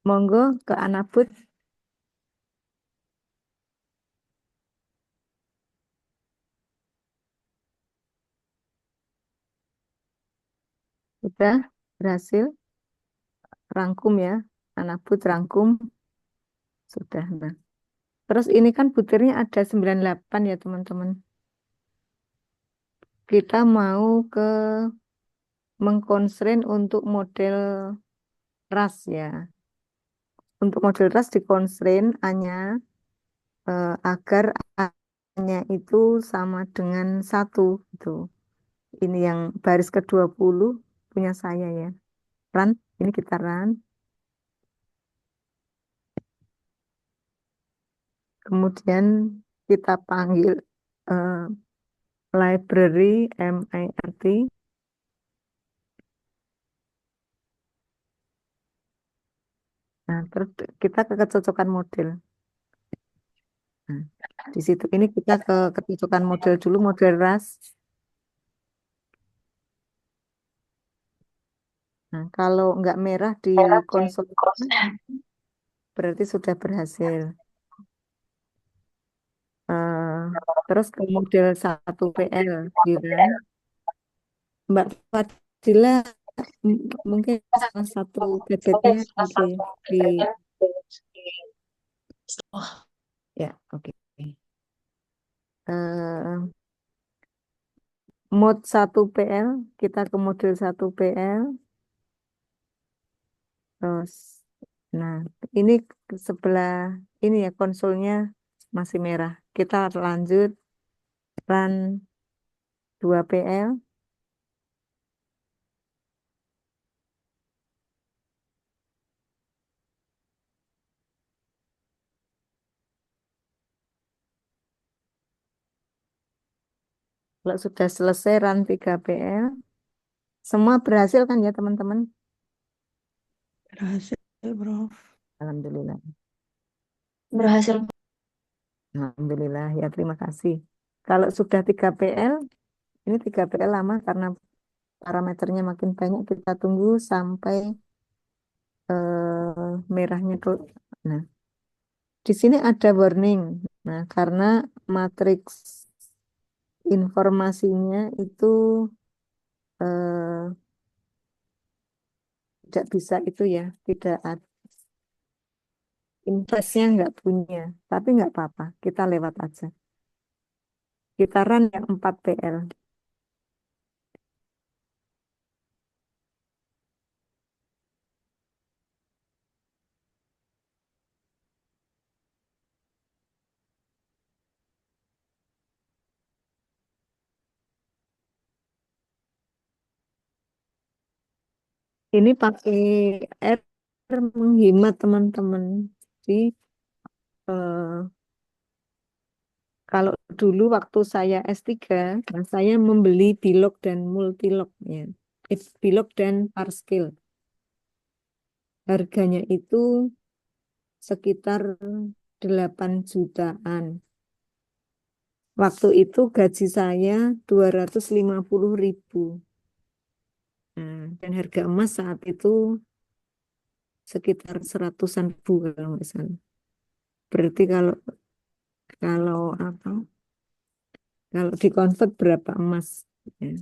Monggo ke Anabut. Sudah berhasil rangkum ya. Anabut rangkum. Sudah, Mbak. Terus ini kan butirnya ada 98 ya teman-teman. Kita mau ke mengkonstrain untuk model ras ya. Untuk model ras dikonstrain hanya agar A-nya itu sama dengan 1 gitu. Ini yang baris ke-20 punya saya ya. Run, ini kita run. Kemudian kita panggil eh, library MIRT. Nah, terus kita ke kecocokan model. Nah, di situ ini kita ke kecocokan model dulu, model ras. Nah, kalau nggak merah di konsol berarti sudah berhasil. Eh, terus ke model 1PL, Diran. Mbak Fadila mungkin salah satu gadgetnya itu ya, di ya oke. Eh, Mode 1PL, kita ke model 1PL. Terus, nah ini sebelah ini ya konsolnya masih merah. Kita lanjut run 2PL. Kalau sudah selesai run 3PL, semua berhasil kan ya teman-teman? Berhasil, Prof. Alhamdulillah. Berhasil. Alhamdulillah ya, terima kasih. Kalau sudah 3PL, ini 3PL lama karena parameternya makin banyak, kita tunggu sampai merahnya ke. Nah, di sini ada warning. Nah, karena matriks informasinya itu eh, tidak bisa itu ya, tidak ada investnya nggak punya, tapi nggak apa-apa, kita lewat aja. Kita run yang 4PL. Ini pakai R menghemat teman-teman. Jadi eh, kalau dulu waktu saya S3, nah saya membeli bilog dan multilog ya. Bilog dan parscale. Harganya itu sekitar 8 jutaan. Waktu itu gaji saya 250.000. Nah, dan harga emas saat itu sekitar 100-an ribu kalau nggak salah. Berarti kalau kalau apa? Kalau dikonvert berapa emas? Ya,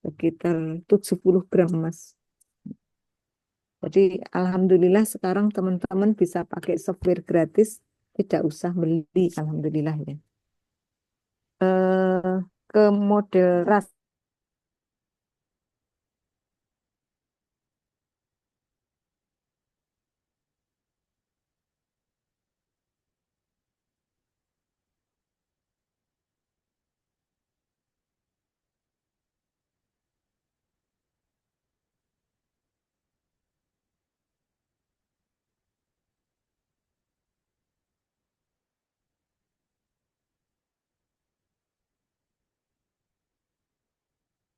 sekitar 70 gram emas. Jadi alhamdulillah sekarang teman-teman bisa pakai software gratis, tidak usah beli, alhamdulillah ya. Ke model ras.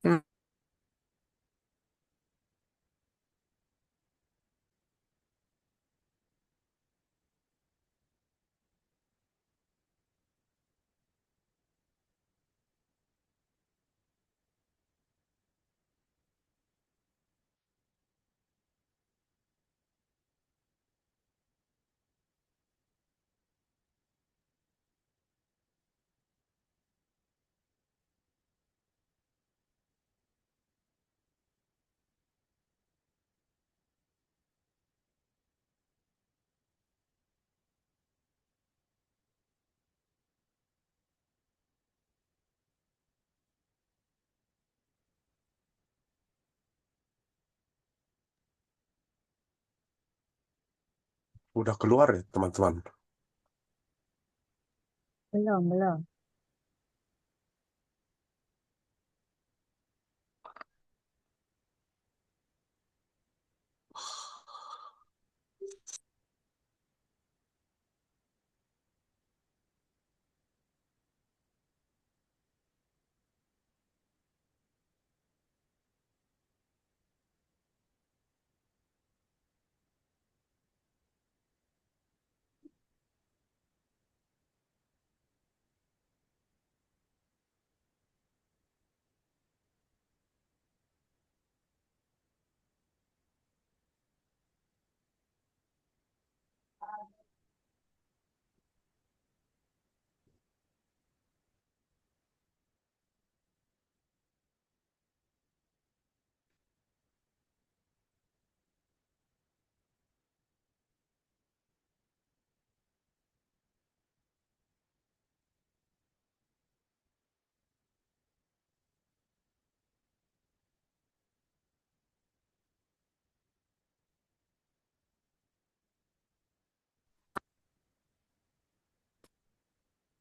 Nah, Udah keluar ya, teman-teman. belum.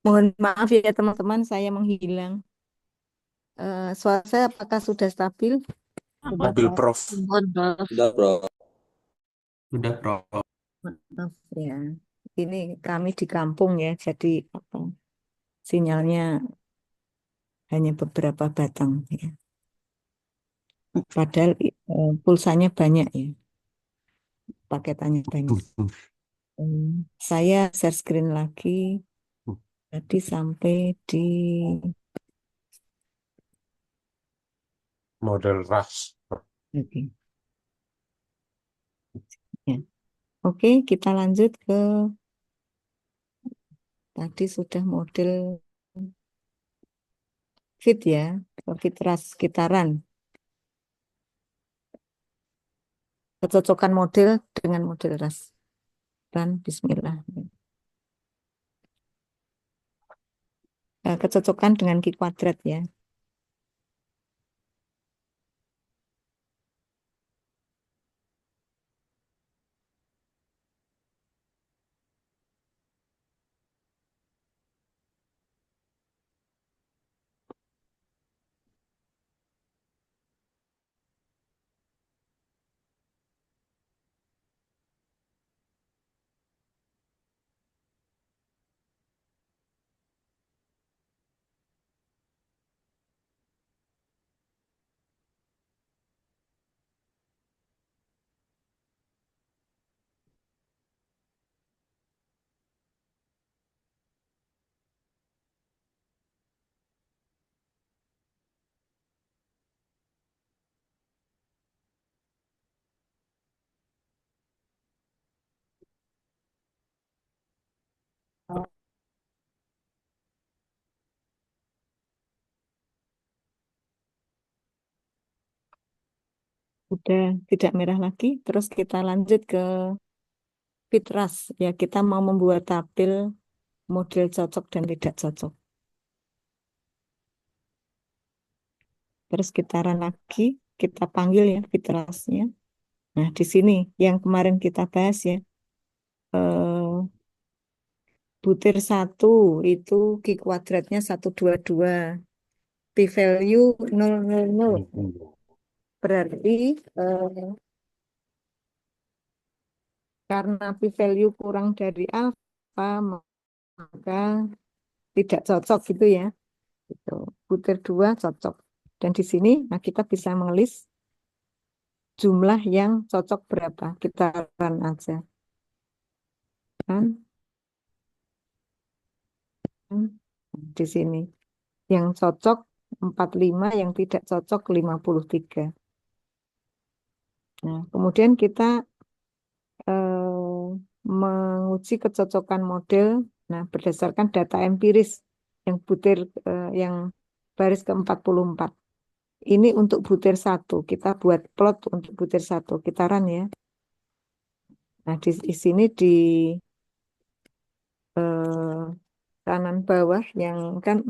Mohon maaf ya teman-teman, saya menghilang. Suara saya apakah sudah stabil? Mobil Prof. Udah, bro. Sudah, Prof. Maaf ya. Ini kami di kampung ya, jadi apa, sinyalnya hanya beberapa batang ya. Padahal pulsanya banyak ya, paketannya banyak. Saya share screen lagi. Jadi sampai di Model RAS. oke. Ya. Oke, kita lanjut ke tadi sudah model fit ya, ke fit ras sekitaran. Kecocokan model dengan model ras. Dan bismillah. Kecocokan dengan Q kuadrat ya. Udah tidak merah lagi. Terus kita lanjut ke fit ras ya. Kita mau membuat tabel model cocok dan tidak cocok. Terus kita run lagi, kita panggil ya fit rasnya. Nah, di sini yang kemarin kita bahas ya. Butir 1 itu Q kuadratnya 122. P value 000. Berarti karena P value kurang dari alfa, maka tidak cocok gitu ya. Gitu. Butir 2 cocok. Dan di sini nah kita bisa mengelis jumlah yang cocok berapa. Kita run aja. Kan? Di sini. Yang cocok 45, yang tidak cocok 53. Nah, kemudian kita menguji kecocokan model, nah berdasarkan data empiris yang butir yang baris ke-44. Ini untuk butir 1, kita buat plot untuk butir 1, kita run ya. Nah di sini di kanan bawah yang kan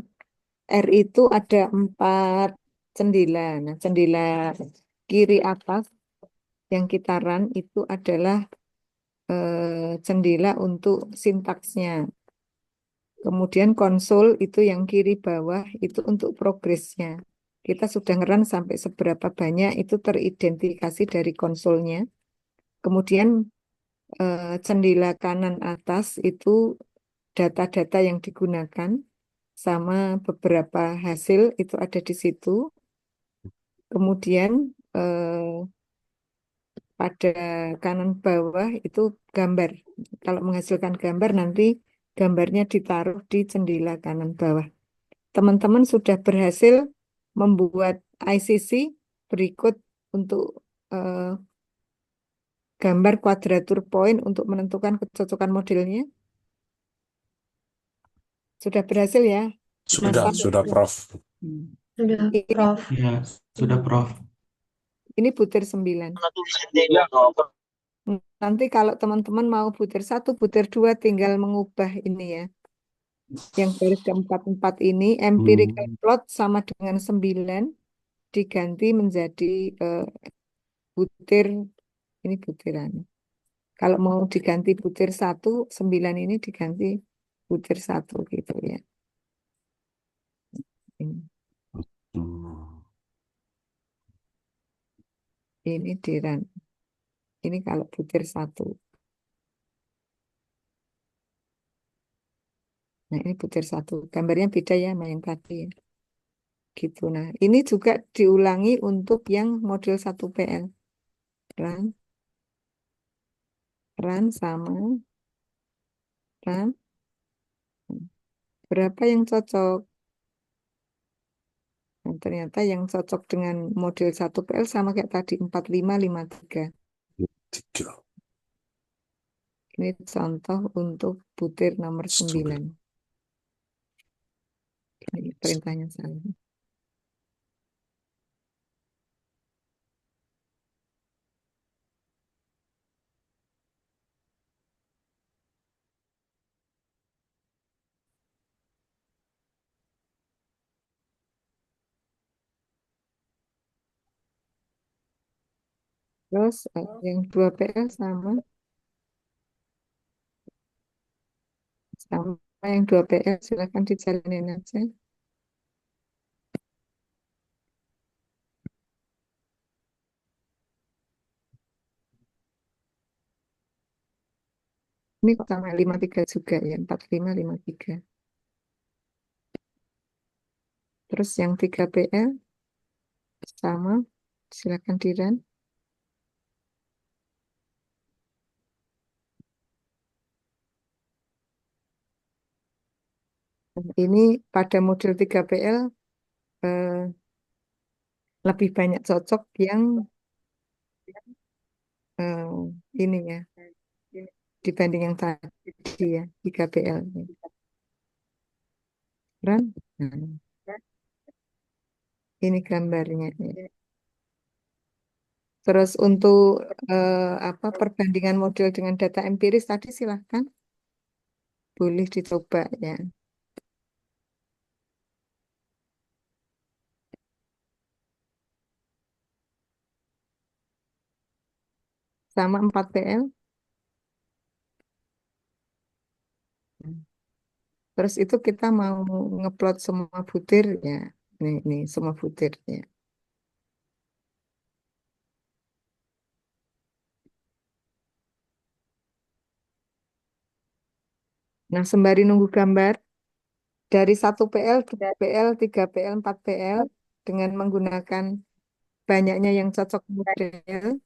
R itu ada 4 cendila. Nah cendila kiri atas yang kita run itu adalah cendila untuk sintaksnya. Kemudian konsol itu yang kiri bawah itu untuk progresnya. Kita sudah ngeran sampai seberapa banyak itu teridentifikasi dari konsolnya. Kemudian cendila kanan atas itu data-data yang digunakan sama beberapa hasil itu ada di situ. Kemudian pada kanan bawah itu gambar. Kalau menghasilkan gambar nanti gambarnya ditaruh di cendila kanan bawah. Teman-teman sudah berhasil membuat ICC berikut untuk gambar kuadratur poin untuk menentukan kecocokan modelnya. Sudah berhasil ya? Sudah, Prof. Sudah, Ini, Prof. Ya, sudah Prof. ini butir 9. Nanti kalau teman-teman mau butir 1, butir 2 tinggal mengubah ini ya. Yang baris ke-44 ini empirical plot sama dengan 9 diganti menjadi butir, ini butiran. Kalau mau diganti butir 1, 9 ini diganti butir 1 gitu ya. Ini diran. Ini kalau butir 1. Nah ini butir 1. Gambarnya beda ya sama yang tadi ya. Gitu. Nah ini juga diulangi untuk yang model 1 PL. Run. Run sama. Run. Berapa yang cocok? Nah, ternyata yang cocok dengan model 1PL sama kayak tadi 4553. 3. Ini contoh untuk butir nomor 9. Ini perintahnya salah. Terus yang 2PL sama yang 2PL silakan dijalanin aja. Ini kok sama 53 juga ya, 4553. Terus yang 3PL sama, silakan dirun. Ini pada model 3PL lebih banyak cocok yang ini ya, dibanding yang tadi ya, 3PL. Run. Nah, ini gambarnya ya. Terus untuk apa perbandingan model dengan data empiris tadi silahkan boleh dicoba ya. Sama 4PL. Terus itu kita mau ngeplot semua butir ya. Nih semua butir ya. Nah, sembari nunggu gambar dari 1PL, 2PL, 3PL, 4PL dengan menggunakan banyaknya yang cocok model,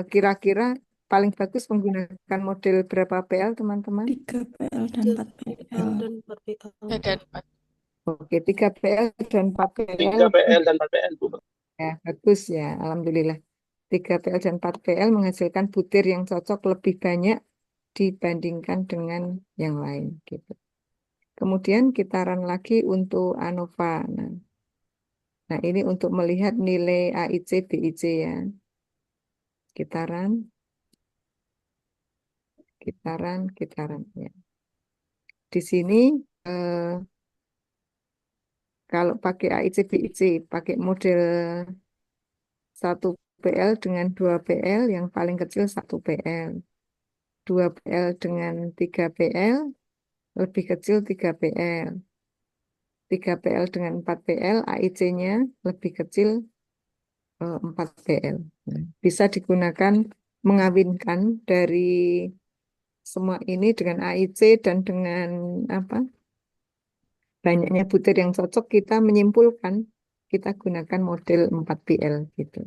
kira-kira paling bagus menggunakan model berapa PL, teman-teman? 3PL dan 4PL. Dan 4PL. Oke, 3PL dan 4PL 3PL dan 4PL, Bu. ya, bagus ya, alhamdulillah. 3PL dan 4PL menghasilkan butir yang cocok lebih banyak dibandingkan dengan yang lain gitu. Kemudian kita run lagi untuk ANOVA. Nah, ini untuk melihat nilai AIC, BIC ya. Kita run, kita run ya. Di sini kalau pakai AIC, BIC, pakai model 1PL dengan 2PL, yang paling kecil 1PL. 2PL dengan 3PL, lebih kecil 3PL. 3PL dengan 4PL, AIC-nya lebih kecil 4PL. Nah, bisa digunakan mengawinkan dari semua ini dengan AIC dan dengan apa banyaknya butir yang cocok, kita menyimpulkan kita gunakan model 4PL gitu.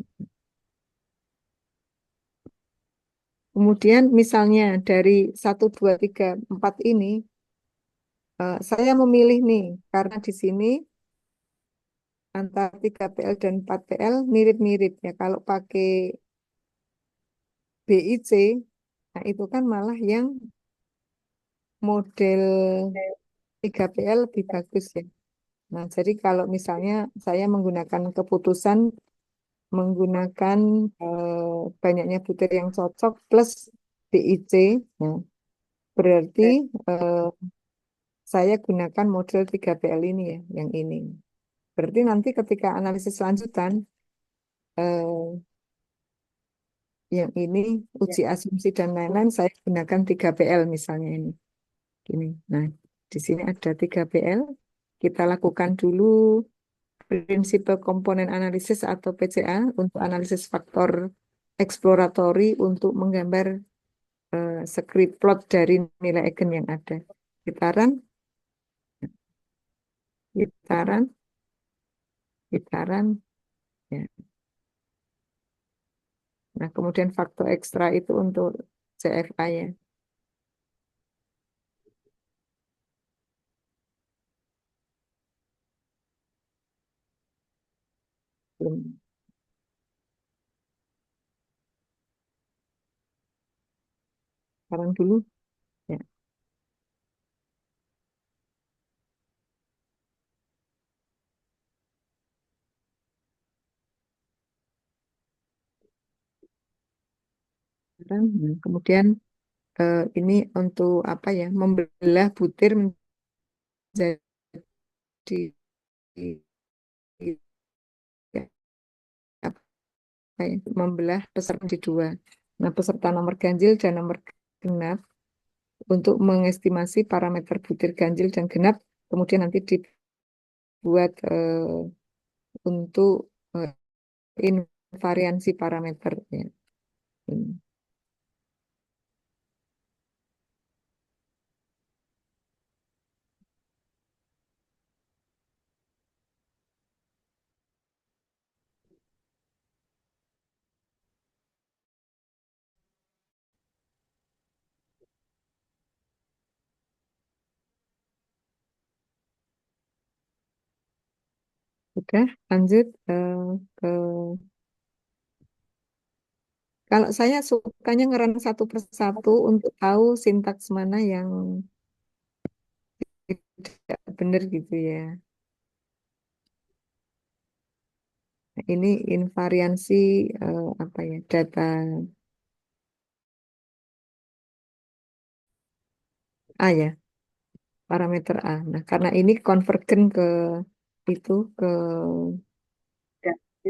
Kemudian misalnya dari 1, 2, 3, 4 ini saya memilih nih karena di sini antara 3PL dan 4PL mirip-mirip ya. Kalau pakai BIC, nah itu kan malah yang model 3PL lebih bagus ya. Nah, jadi kalau misalnya saya menggunakan keputusan menggunakan banyaknya butir yang cocok plus BIC, nah, berarti saya gunakan model 3PL ini ya, yang ini. Berarti nanti ketika analisis lanjutan, yang ini uji asumsi dan lain-lain, saya gunakan 3PL misalnya ini. Gini. Nah, di sini ada 3PL. Kita lakukan dulu prinsipal komponen analisis atau PCA untuk analisis faktor eksploratory untuk menggambar script plot dari nilai eigen yang ada. Gitaran, gitaran, gitaran, ya. Nah, kemudian faktor ekstra itu untuk CFA ya. belum. Sekarang dulu ya. Sekarang, kemudian ini untuk apa ya? Membelah butir menjadi ya, apa ya? Membelah peserta menjadi dua. Nah, peserta nomor ganjil dan nomor genap untuk mengestimasi parameter butir ganjil dan genap, kemudian nanti dibuat untuk invariansi parameter ya. Ini. Udah, lanjut ke kalau saya sukanya ngerang satu persatu untuk tahu sintaks mana yang tidak benar gitu ya. Nah, ini invariansi apa ya data A ya, parameter A. Nah, karena ini konvergen ke itu ke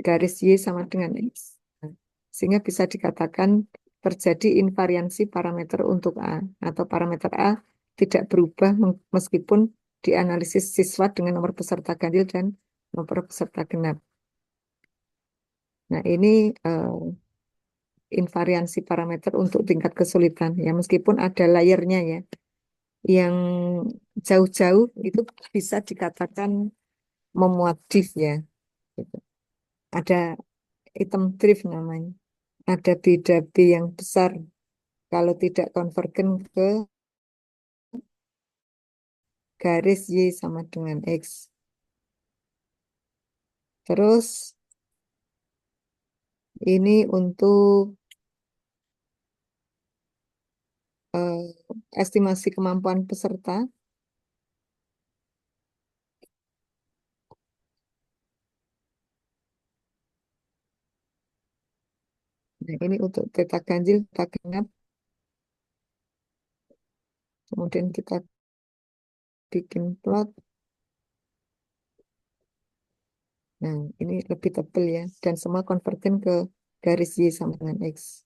garis Y sama dengan X. Nah, sehingga bisa dikatakan terjadi invariansi parameter untuk A atau parameter A tidak berubah meskipun dianalisis siswa dengan nomor peserta ganjil dan nomor peserta genap. Nah, ini invariansi parameter untuk tingkat kesulitan ya meskipun ada layernya ya. Yang jauh-jauh itu bisa dikatakan memuat div ya. Gitu. Ada item drift namanya. Ada beda B yang besar kalau tidak konvergen ke garis Y sama dengan X. Terus ini untuk estimasi kemampuan peserta. Nah, ini untuk theta ganjil, theta genap. Kemudian kita bikin plot. Nah, ini lebih tebal ya. Dan semua konvergen ke garis Y sama dengan X.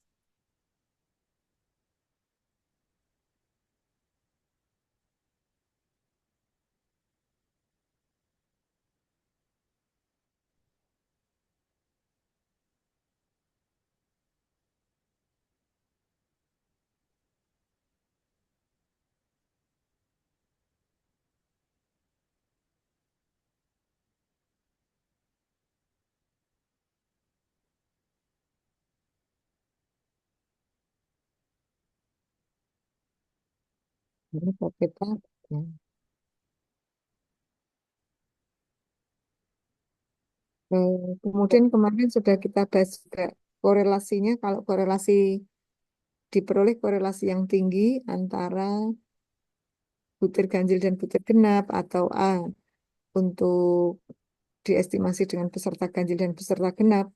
Ini peta. Ya. Kemudian kemarin sudah kita bahas juga korelasinya. Kalau korelasi diperoleh korelasi yang tinggi antara butir ganjil dan butir genap atau A untuk diestimasi dengan peserta ganjil dan peserta genap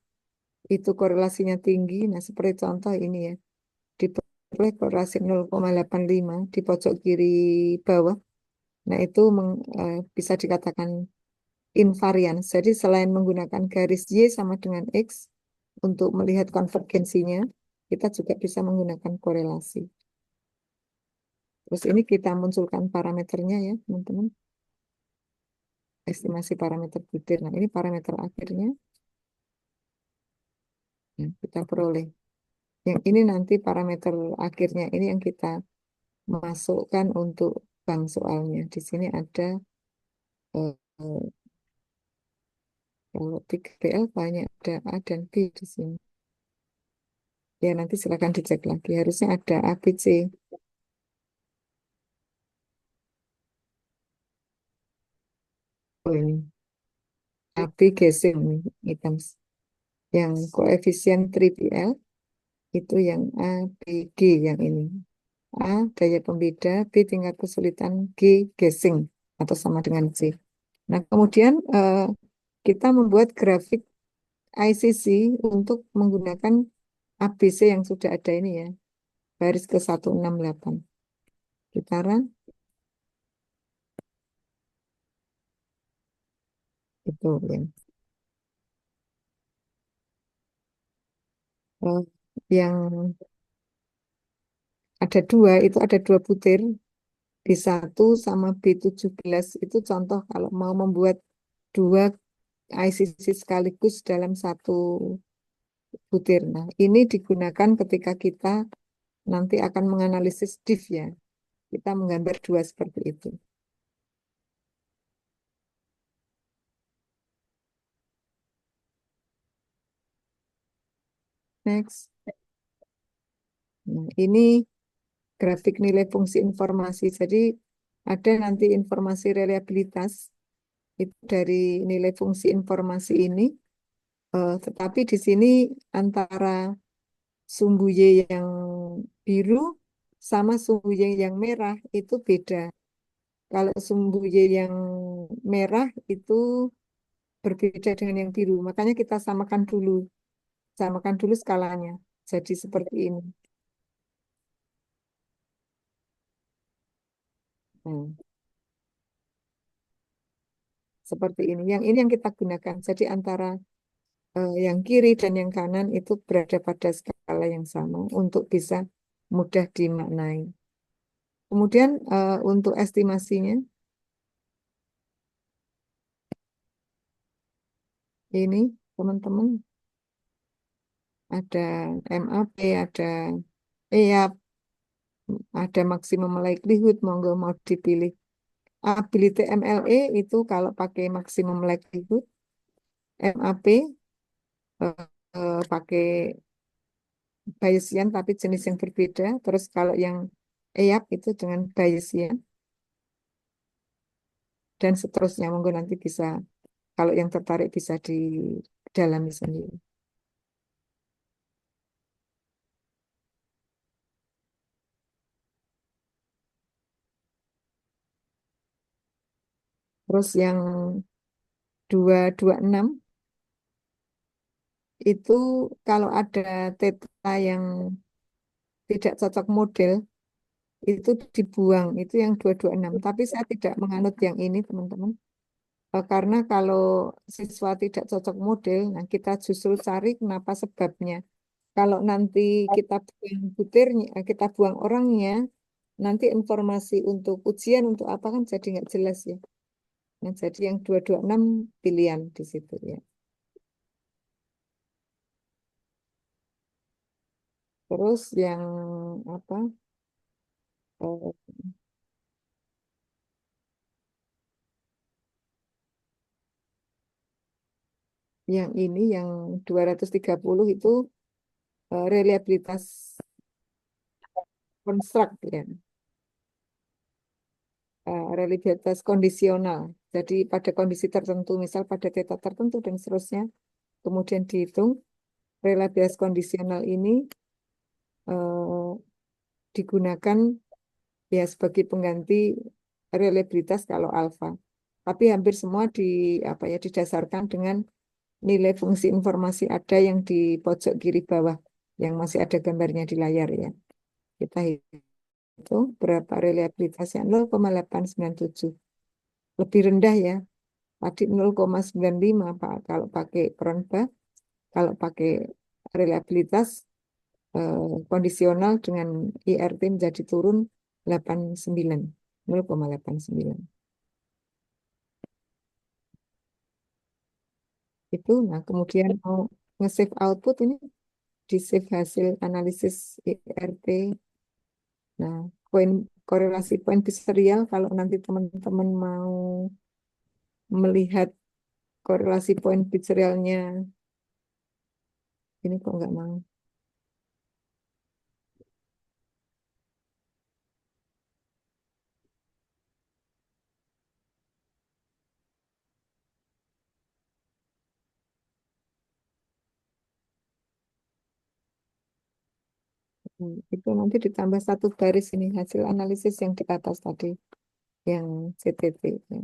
itu korelasinya tinggi. Nah, seperti contoh ini ya. Diperoleh korelasi 0,85 di pojok kiri bawah. Nah, itu bisa dikatakan invarians. Jadi selain menggunakan garis Y sama dengan X untuk melihat konvergensinya, kita juga bisa menggunakan korelasi. Terus ini kita munculkan parameternya ya, teman-teman. Estimasi parameter butir. Nah, ini parameter akhirnya. Nah, kita peroleh. Yang ini nanti parameter akhirnya ini yang kita masukkan untuk bank soalnya. Di sini ada eh, kalau 3PL banyak ada A dan B di sini. Ya, nanti silakan dicek lagi. Harusnya ada A, B, C. Oh, ini. A, B, GC ini items. Yang koefisien 3PL itu yang A, B, G yang ini. A, daya pembeda, B, tingkat kesulitan, G, gasing atau sama dengan C. Nah, kemudian kita membuat grafik ICC untuk menggunakan ABC yang sudah ada ini ya, baris ke 168. Kita run, itu ya. Eh, yang ada dua, itu ada dua butir. B1 sama B17 itu contoh kalau mau membuat dua ICC sekaligus dalam satu butir. Nah, ini digunakan ketika kita nanti akan menganalisis diff ya. Kita menggambar dua seperti itu. Next. Nah, ini grafik nilai fungsi informasi. Jadi ada nanti informasi reliabilitas itu dari nilai fungsi informasi ini. Tetapi di sini antara sumbu Y yang biru sama sumbu Y yang merah itu beda. Kalau sumbu Y yang merah itu berbeda dengan yang biru. Makanya kita samakan dulu. Samakan dulu skalanya. Jadi seperti ini. Nah, seperti ini. Yang ini yang kita gunakan. Jadi antara yang kiri dan yang kanan itu berada pada skala yang sama untuk bisa mudah dimaknai. Kemudian untuk estimasinya, ini teman-teman ada MAP, ada EAP, ada maksimum likelihood, monggo mau dipilih. Ability MLE itu kalau pakai maksimum likelihood, MAP pakai Bayesian tapi jenis yang berbeda. Terus kalau yang EAP itu dengan Bayesian dan seterusnya. Monggo nanti bisa, kalau yang tertarik bisa didalami sendiri. Terus yang 226 itu kalau ada theta yang tidak cocok model itu dibuang, itu yang 226. Tapi saya tidak menganut yang ini teman-teman. Karena kalau siswa tidak cocok model, nah kita justru cari kenapa sebabnya. Kalau nanti kita buang butirnya, kita buang orangnya, nanti informasi untuk ujian untuk apa kan jadi nggak jelas ya. Nah, jadi yang 226 pilihan di situ ya. Terus yang apa? eh, yang ini yang 230 itu reliabilitas konstruk ya. Reliabilitas kondisional. Jadi pada kondisi tertentu, misal pada theta tertentu dan seterusnya, kemudian dihitung reliabilitas kondisional ini eh, digunakan ya sebagai pengganti reliabilitas kalau alfa. Tapi hampir semua apa ya didasarkan dengan nilai fungsi informasi ada yang di pojok kiri bawah yang masih ada gambarnya di layar ya. Kita hitung berapa reliabilitasnya 0,897. Lebih rendah ya. Tadi 0,95 Pak kalau pakai peronba, kalau pakai reliabilitas kondisional dengan IRT menjadi turun 89, 0,89. Itu, nah kemudian mau nge-save output ini, di-save hasil analisis IRT. Nah, korelasi poin serial, kalau nanti teman-teman mau melihat korelasi poin serialnya, ini kok nggak mau. Itu nanti ditambah satu baris ini hasil analisis yang di atas tadi, yang CTT. Ya.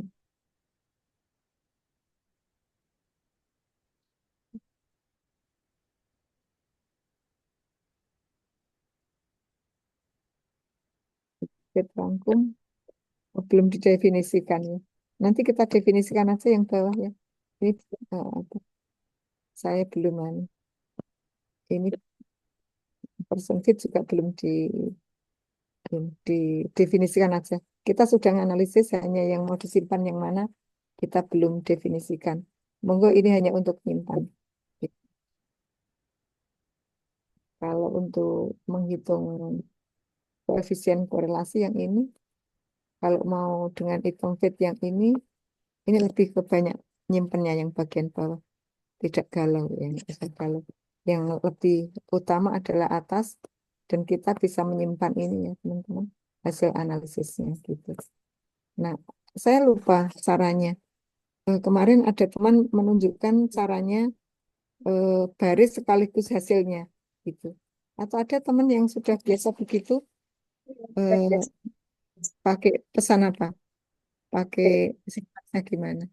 Kita rangkum, belum didefinisikan ya. Nanti kita definisikan aja yang bawah ya. Ini apa? Saya belum ini person fit juga belum didefinisikan aja. Kita sudah analisis hanya yang mau disimpan yang mana kita belum definisikan. Monggo ini hanya untuk nyimpan. Kalau untuk menghitung koefisien korelasi yang ini, kalau mau dengan hitung fit yang ini lebih ke banyak nyimpennya yang bagian bawah, tidak galau ya, tidak galau. Yang lebih utama adalah atas dan kita bisa menyimpan ini ya teman-teman hasil analisisnya gitu. Nah, saya lupa caranya. Kemarin ada teman menunjukkan caranya baris sekaligus hasilnya gitu. Atau ada teman yang sudah biasa begitu eh, pakai pesan apa? Pakai sintaksnya gimana?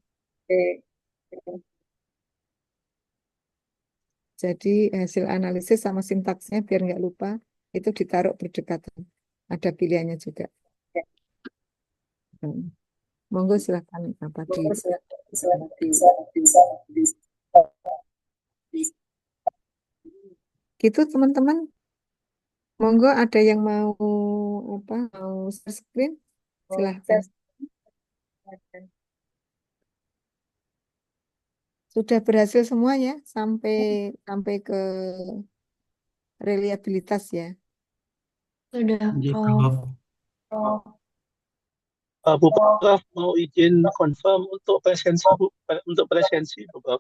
Jadi hasil analisis sama sintaksnya biar nggak lupa itu ditaruh berdekatan. Ada pilihannya juga. Hmm. Monggo silakan apa di gitu teman-teman. Monggo ada yang mau apa? Mau share screen? Silahkan. Sudah berhasil semua ya sampai ke reliabilitas ya. Sudah, Iya, Prof. Prof. Bu Prof mau izin confirm untuk presensi Bu, untuk presensi Bu Prof.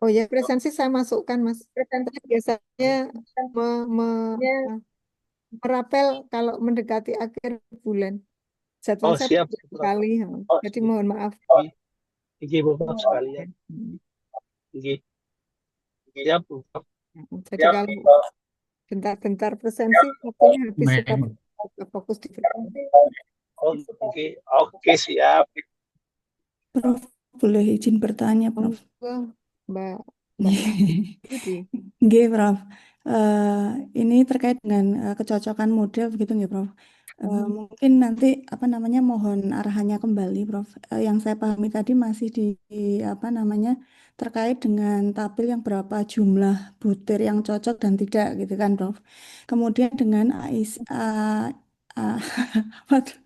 Oh ya, presensi saya masukkan, Mas. Saya biasanya me- me- merapel kalau mendekati akhir bulan. Jadwal Oh saya siap, padat Bu Prof. sekali, ha. Oh Jadi siap. mohon maaf. Iya Bu Prof sekalian. Hmm. Iya, siap Bu Prof. Jadi kalau bentar-bentar presensi, waktunya habis suka fokus di presensi. Oh, oke, oke siap. Prof, boleh izin bertanya, Prof? Monggo, Mbak Mbak Yudi. Nggih, Prof. Ini terkait dengan kecocokan model begitu nggih, Prof? Mungkin nanti apa namanya mohon arahannya kembali, Prof. Yang saya pahami tadi masih apa namanya terkait dengan tabel yang berapa jumlah butir yang cocok dan tidak gitu kan, Prof. Kemudian dengan AIS, apa tuh?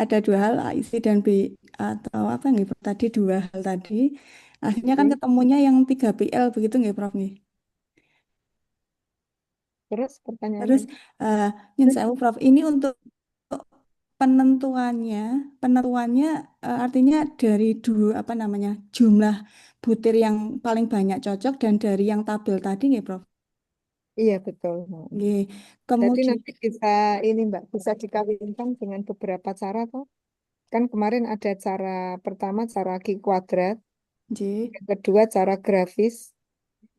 Ada dua hal AIC dan B atau apa nggih, Prof? Tadi dua hal tadi. Akhirnya kan ketemunya yang 3BL begitu nggih, Prof nggih? Terus pertanyaan Terus ini. nyun sewu, Prof, ini untuk penentuannya, penentuannya artinya dari dua apa namanya jumlah butir yang paling banyak cocok dan dari yang tabel tadi nggih, Prof? Iya betul. Nggih. Jadi Kemudian nanti bisa ini Mbak, bisa dikawinkan dengan beberapa cara toh. Kan kemarin ada cara pertama cara Q kuadrat, J, yang kedua cara grafis,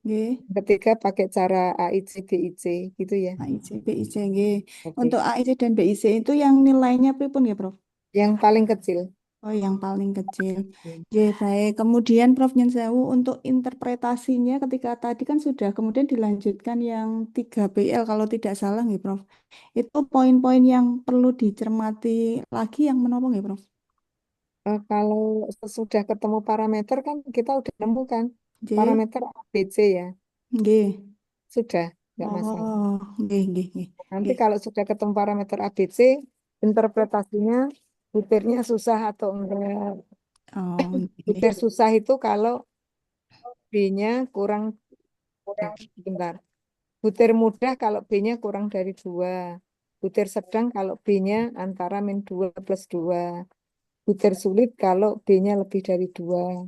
G, yang ketiga pakai cara AIC BIC gitu ya. AIC, BIC, G. Oke. Untuk AIC dan BIC itu yang nilainya pripun ya, Prof? Yang paling kecil. Oh, yang paling kecil. Hmm. Ya, baik. Kemudian Prof Nyun Sewu untuk interpretasinya ketika tadi kan sudah kemudian dilanjutkan yang 3BL kalau tidak salah nih, Prof. Itu poin-poin yang perlu dicermati lagi yang menapa nggih, Prof? Kalau sesudah ketemu parameter kan kita udah nemu kan J, parameter ABC ya. G. Sudah, nggak masalah. Oh, G. Nanti kalau sudah ketemu parameter ABC, interpretasinya butirnya susah atau enggak. Oh, Butir G. susah itu kalau B-nya kurang, bentar. Butir mudah kalau B-nya kurang dari 2. Butir sedang kalau B-nya antara -2 plus 2. Butir sulit kalau B-nya lebih dari 2.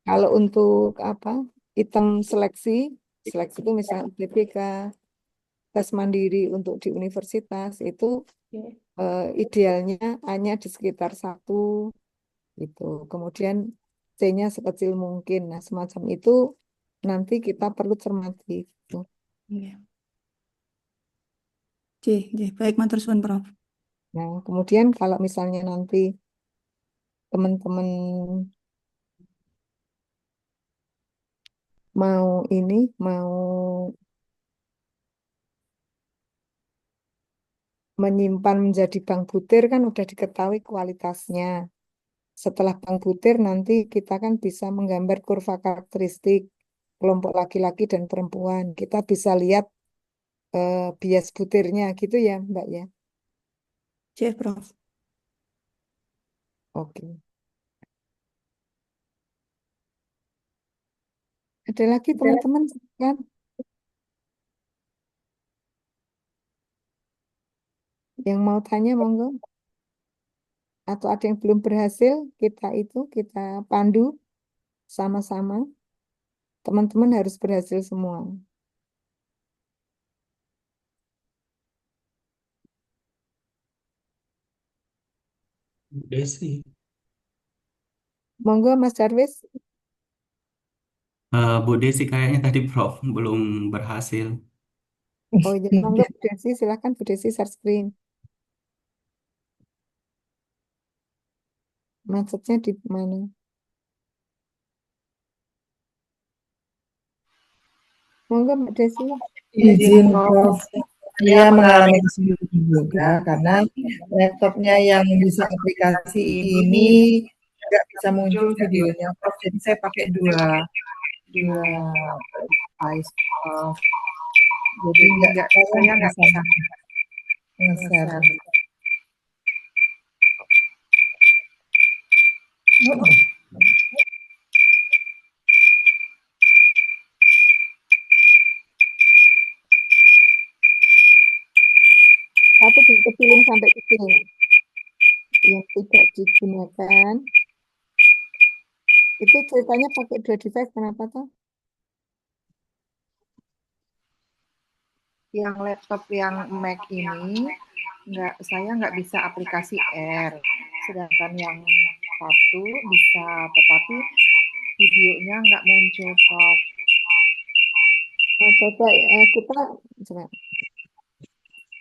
Kalau untuk apa? Item seleksi, seleksi itu misalnya UTBK, tes mandiri untuk di universitas itu idealnya hanya di sekitar 1 gitu. Kemudian C-nya sekecil mungkin. Nah, semacam itu nanti kita perlu cermati. Gitu. Iya. Baik, matur suwun, Prof. Nah, kemudian kalau misalnya nanti teman-teman mau menyimpan menjadi bank butir kan udah diketahui kualitasnya. Setelah bank butir nanti kita kan bisa menggambar kurva karakteristik kelompok laki-laki dan perempuan. Kita bisa lihat bias butirnya gitu ya, Mbak ya. Prof. Oke. Ada lagi teman-teman kan yang mau tanya monggo atau ada yang belum berhasil kita pandu sama-sama. Teman-teman harus berhasil semua. Desi. Monggo Mas Darwis. Bu Desi kayaknya tadi Prof belum berhasil. Oh ya, monggo Bu Desi, silakan Bu Desi share screen. Macetnya di mana? Monggo Mbak Desi. Izin Prof, saya mengalami kesulitan juga karena laptopnya yang bisa aplikasi ini nggak bisa muncul videonya Prof. Jadi saya pakai dua dua device Prof. Jadi saya nggak bisa nge-share. Satu dikecilin sampai kecil. Yang tidak digunakan. Itu ceritanya pakai dua device kenapa tuh? Yang laptop yang Mac ini saya nggak bisa aplikasi R, sedangkan yang satu bisa, tetapi videonya nggak muncul Prof. Nah, coba coba.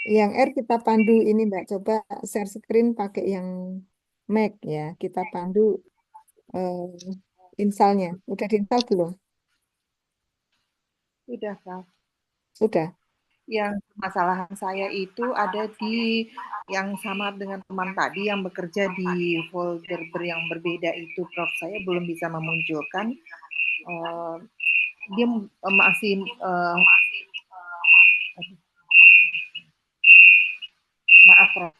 Yang R kita pandu ini Mbak, coba share screen pakai yang Mac ya. Kita pandu installnya. Udah diinstal belum? Sudah Prof. Sudah. Yang permasalahan saya itu ada di yang sama dengan teman tadi yang bekerja di folder yang berbeda itu Prof. Saya belum bisa memunculkan. Dia masih maaf Prof.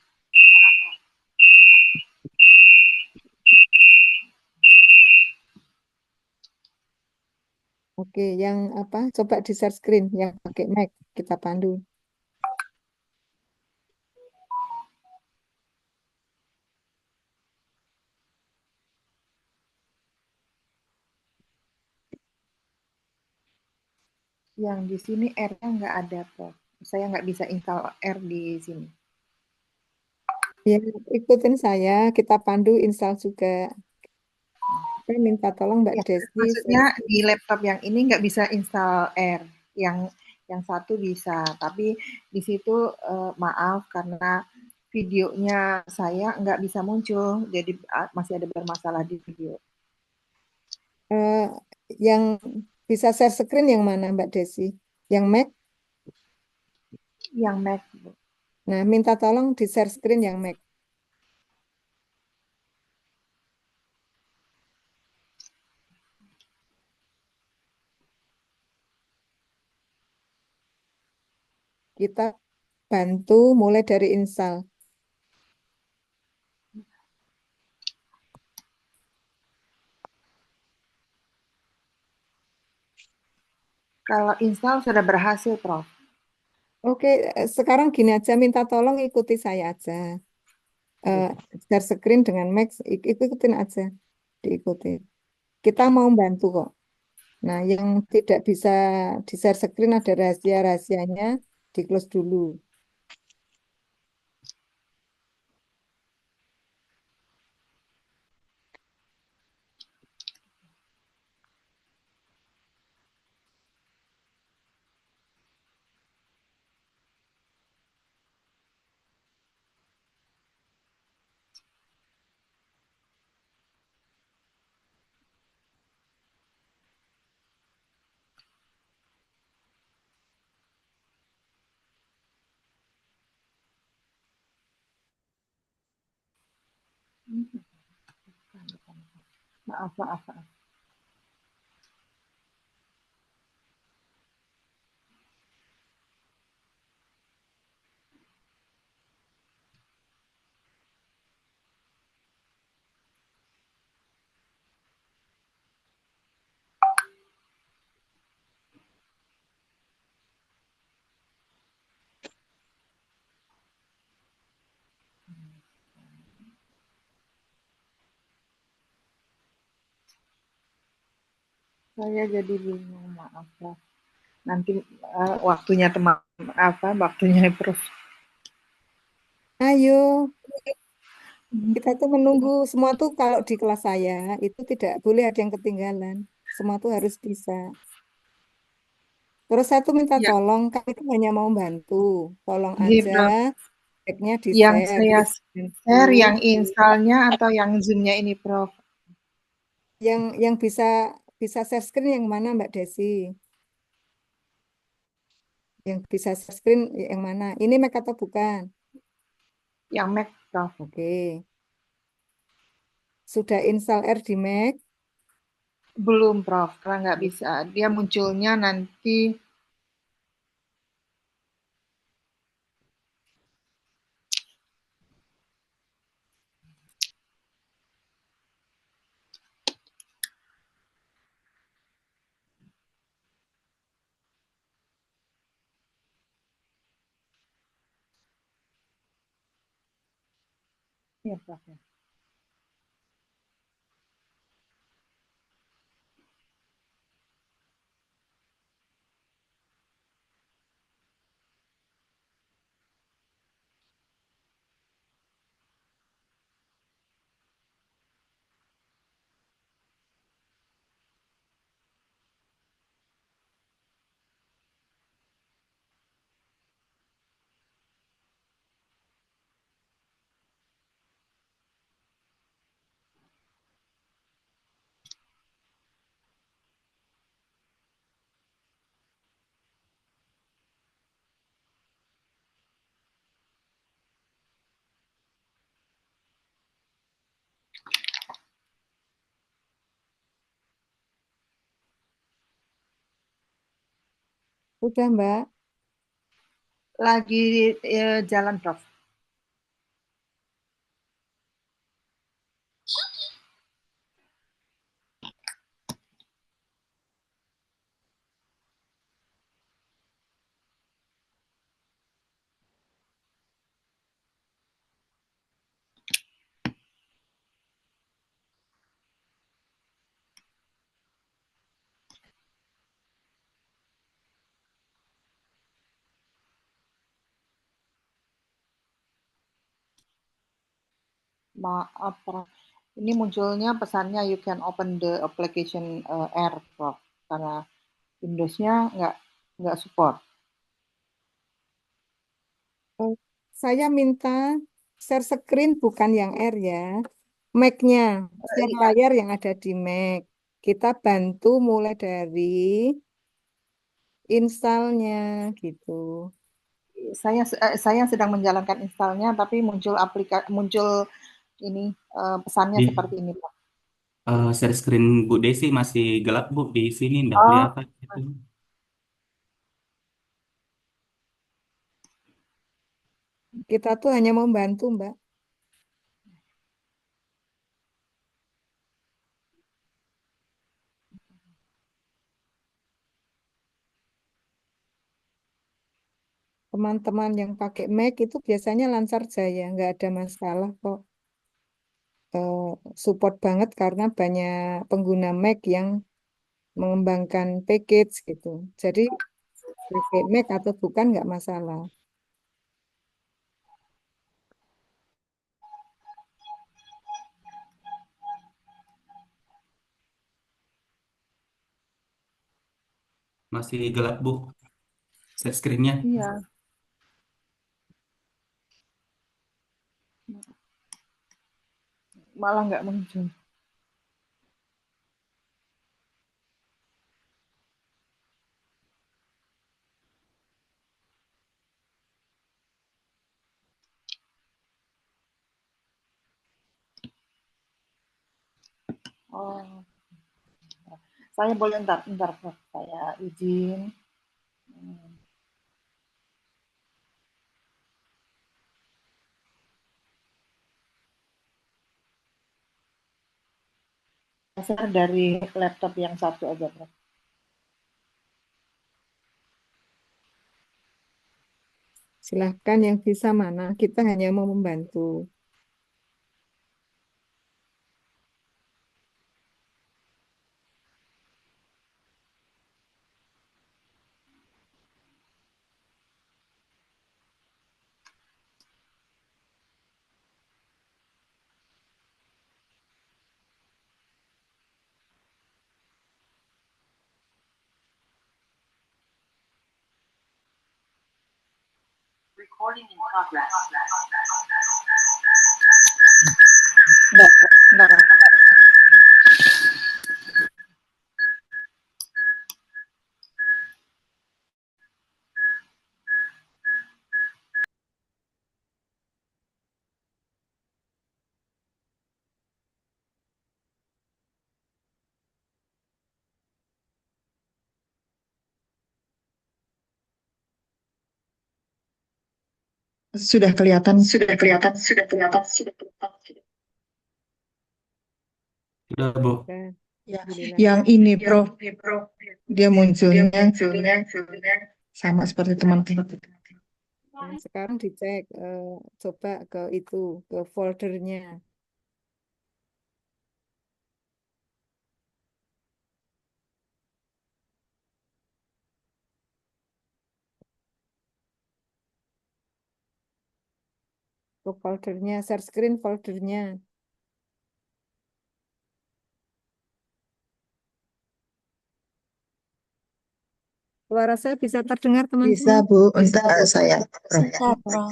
Oke, yang apa? Coba di share screen yang pakai Mac kita pandu. Yang di sini R-nya nggak ada Prof. Saya nggak bisa install R di sini. Ya, ikutin saya, kita pandu install juga. Saya minta tolong Mbak Ya, Desi. maksudnya di laptop yang ini nggak bisa install R, yang satu bisa, tapi di situ maaf karena videonya saya nggak bisa muncul, jadi masih ada bermasalah di video. Yang bisa share screen yang mana Mbak Desi? Yang Mac? Yang Mac. Nah, minta tolong di share screen yang Mac. Kita bantu mulai dari install. Kalau install sudah berhasil, Prof. Oke, sekarang gini aja, minta tolong ikuti saya aja. Share screen dengan Max, ikutin aja, diikuti. Kita mau bantu kok. Nah, yang tidak bisa di share screen ada rahasia-rahasianya, di close dulu. Maaf, maaf, maaf. Saya jadi bingung, maaf ya. Nanti waktunya teman waktunya Prof. Ayo, kita tuh menunggu semua tuh kalau di kelas saya itu tidak boleh ada yang ketinggalan. Semua tuh harus bisa. Terus saya tuh minta Ya, tolong, kami tuh hanya mau bantu. Tolong ini aja Prof. backnya Yang di-share, saya bantu. share yang installnya atau yang Zoom-nya ini, Prof? Yang bisa bisa share screen yang mana Mbak Desi? Yang bisa share screen yang mana? Ini Mac atau bukan? Yang Mac, Prof. Oke. Sudah install R di Mac? Belum, Prof. Karena nggak bisa. Dia munculnya nanti. Iya, Prof. Ya. Udah Mbak. Lagi jalan, Prof. Maaf, Prof. Ini munculnya pesannya you can open the application R, Prof. Karena Windows-nya nggak support. Oh, saya minta share screen bukan yang R ya. Mac-nya, share Iya, layar yang ada di Mac. Kita bantu mulai dari installnya gitu. saya sedang menjalankan installnya, tapi muncul ini pesannya Di seperti ini, Prof. share screen Bu Desi masih gelap Bu di sini nggak Oh, kelihatan gitu. Kita tuh hanya mau bantu, Mbak. Teman-teman yang pakai Mac itu biasanya lancar jaya, nggak ada masalah kok. Eh, Support banget karena banyak pengguna Mac yang mengembangkan package gitu. Jadi pakai Mac atau bukan nggak masalah. Masih gelap Bu share screen-nya. iya, malah nggak muncul. Oh, saya boleh ntar Prof. Saya izin. Share dari laptop yang satu aja, Prof. Silahkan yang bisa mana, kita hanya mau membantu. Enggak, Prof. Sudah kelihatan. Sudah kelihatan. Sudah, Bu. Oke, Ya, Alhamdulillah. yang ini, Prof. Dia munculnya sama seperti teman-teman. Nah, sekarang dicek, coba ke itu, ke foldernya. Ke foldernya, share screen foldernya. Suara saya bisa terdengar, Bisa, teman-teman? Bu. Entar saya, Prof. Bisa, Prof.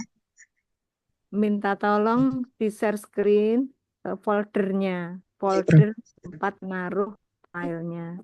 Minta tolong di share screen foldernya, Iya, Prof. folder tempat naruh filenya.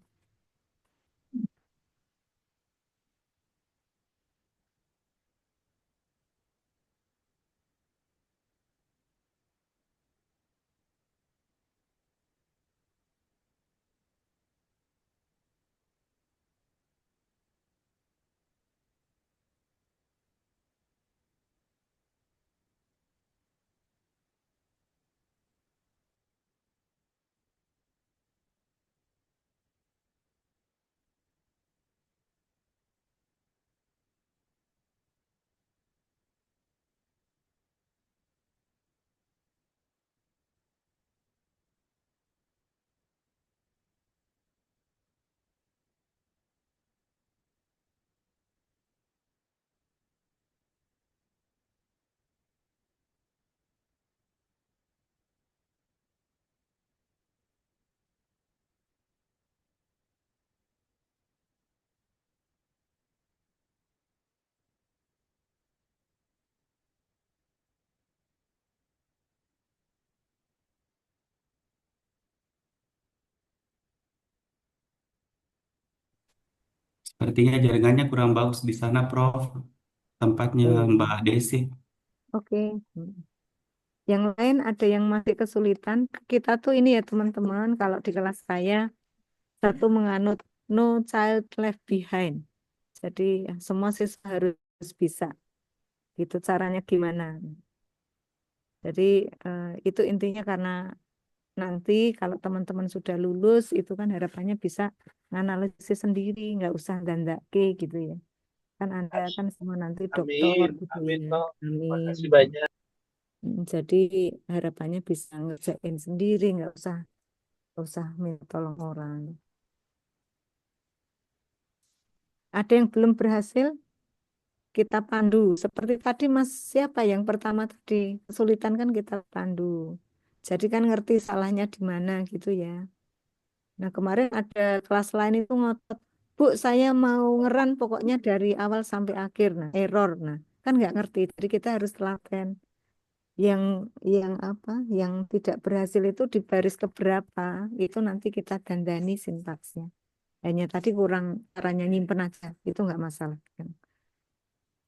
Sepertinya jaringannya kurang bagus di sana, Prof. Tempatnya Mbak Desi. Oke. Yang lain ada yang masih kesulitan. Kita tuh ini ya teman-teman, kalau di kelas saya satu menganut no child left behind. Jadi semua siswa harus bisa. Gitu caranya gimana. Jadi itu intinya karena nanti kalau teman-teman sudah lulus itu kan harapannya bisa menganalisis sendiri, nggak usah gandake gitu ya. Kan Anda kan semua nanti dokter Amin. gitu Amin, ya. Prof. Amin. Makasih banyak. Jadi harapannya bisa ngerjain sendiri, nggak usah minta tolong orang. Ada yang belum berhasil, kita pandu. Seperti tadi Mas siapa yang pertama tadi kesulitan kan kita pandu. Jadi kan ngerti salahnya di mana gitu ya. Nah kemarin ada kelas lain itu ngotot, Bu saya mau ngeran pokoknya dari awal sampai akhir. Nah error. Nah kan nggak ngerti. Jadi kita harus telaten. Yang yang apa? Yang tidak berhasil itu di baris keberapa? Itu nanti kita dandani sintaksnya. Hanya tadi kurang caranya nyimpen aja. Itu nggak masalah kan.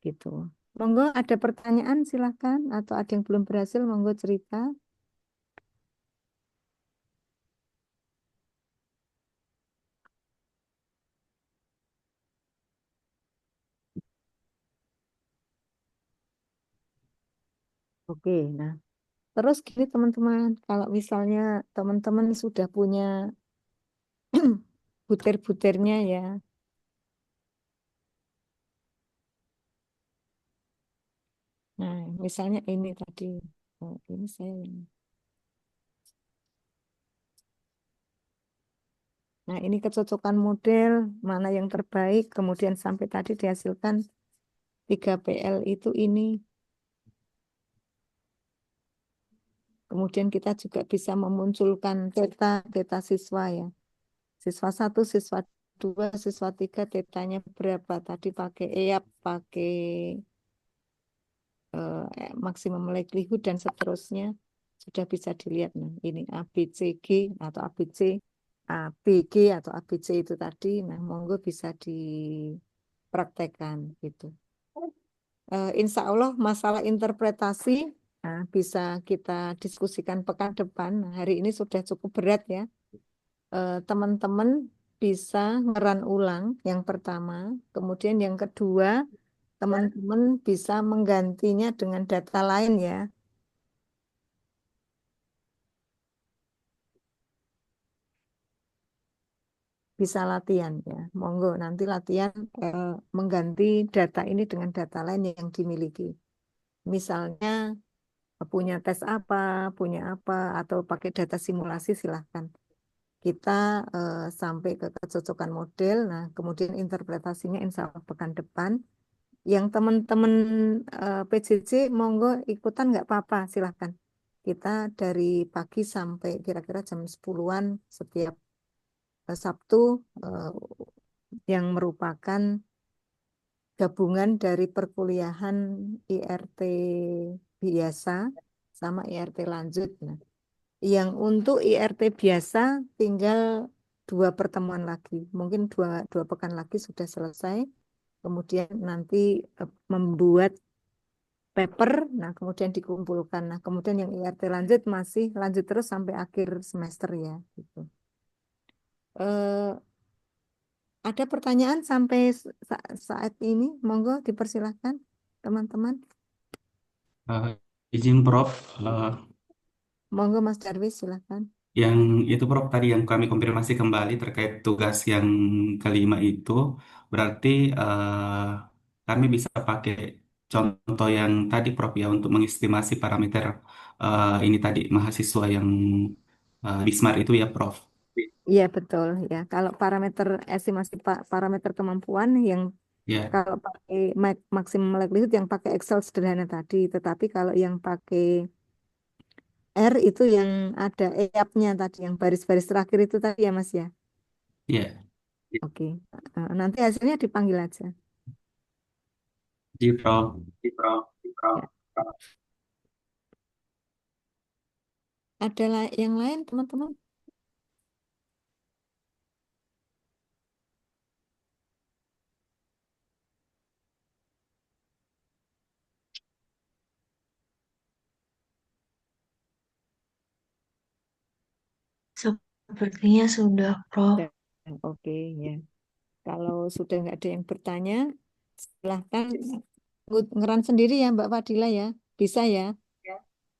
Gitu. Monggo ada pertanyaan silahkan atau ada yang belum berhasil monggo cerita. Oke, nah terus gini teman-teman, kalau misalnya teman-teman sudah punya butir-butirnya ya, nah misalnya ini tadi, oh, ini saya yang Nah, ini kecocokan model, mana yang terbaik, kemudian sampai tadi dihasilkan 3PL itu ini. Kemudian kita juga bisa memunculkan teta siswa ya. Siswa 1, siswa 2, siswa 3, tetanya berapa. Tadi pakai EAP, pakai maksimum likelihood dan seterusnya. Sudah bisa dilihat. Nah, ini ABCG atau ABC, ABG atau ABC itu tadi. Nah, monggo bisa dipraktekkan gitu. Insya Allah masalah interpretasi bisa kita diskusikan pekan depan. Nah, hari ini sudah cukup berat ya. Teman-teman bisa ngeran ulang yang pertama. Kemudian yang kedua, teman-teman bisa menggantinya dengan data lain ya. Bisa latihan ya. Monggo nanti latihan mengganti data ini dengan data lain yang dimiliki. Misalnya punya tes apa, punya apa, atau pakai data simulasi silahkan. Kita sampai ke kecocokan model, nah kemudian interpretasinya insya Allah pekan depan. Yang teman-teman PJJ monggo ikutan nggak apa-apa, silahkan. Kita dari pagi sampai kira-kira jam 10-an setiap Sabtu yang merupakan gabungan dari perkuliahan IRT biasa sama IRT lanjut. Nah, yang untuk IRT biasa tinggal 2 pertemuan lagi. Mungkin dua pekan lagi sudah selesai. Kemudian nanti membuat paper, nah kemudian dikumpulkan. Nah kemudian yang IRT lanjut masih lanjut terus sampai akhir semester ya. Gitu. Ada pertanyaan sampai saat ini? Monggo dipersilahkan teman-teman. Izin Prof, Monggo Mas Darwis silahkan. yang itu Prof tadi yang kami konfirmasi kembali terkait tugas yang kelima itu, berarti kami bisa pakai contoh yang tadi Prof ya untuk mengestimasi parameter ini tadi mahasiswa yang Bismart itu ya Prof. Iya betul ya. Kalau parameter estimasi parameter kemampuan yang Ya, kalau pakai maksimum likelihood yang pakai Excel sederhana tadi, tetapi kalau yang pakai R itu yang ada EAP-nya tadi, yang baris-baris terakhir itu tadi ya Mas ya. ya, Oke. Nanti hasilnya dipanggil aja. di Prof. Ya. Ada yang lain teman-teman? Sepertinya sudah, Prof. Ya. Oke ya. Kalau sudah nggak ada yang bertanya, silahkan ngeran sendiri ya Mbak Fadila ya. Bisa ya.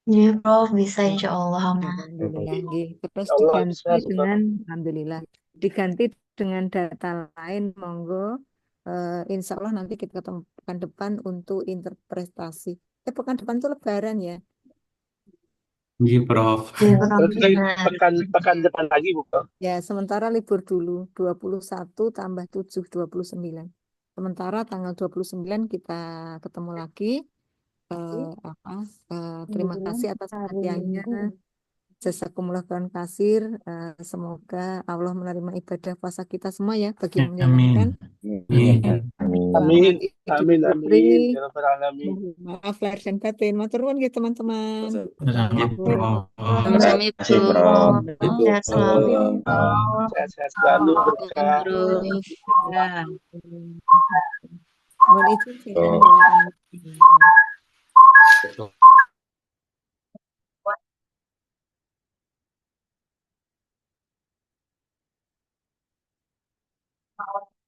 Iya, Prof. Bisa Ya. insya Allah aman. Alhamdulillah. Nggih. Terus Ya Allah bisa diganti sebab dengan Alhamdulillah. Diganti dengan data lain, monggo. Insya Allah nanti kita ketemu pekan depan untuk interpretasi. Pekan depan itu Lebaran ya. Di Prof. Iya, Prof. berarti dari Benar. pekan depan lagi bukan? Ya, sementara libur dulu 21 tambah 7 29. Sementara tanggal 29 kita ketemu lagi. Apa? Terima kasih atas perhatiannya. Jazakumullah khairan kasir. Semoga Allah menerima ibadah puasa kita semua ya bagi yang menjalankan. Amin. Amin, Selamat Idul amin, Fitri. amin, ya Rabbal alamin. Mohon maaf lahir dan batin. Matur nuwun nggih teman-teman. Sama Prof. Sama-sama Ibu. Kasih, Prof. Sehat selalu, Assalamualaikum. Prof. Sehat-sehat selalu berkah. Terus. Ya. Mohon izin saya Prof. doakan.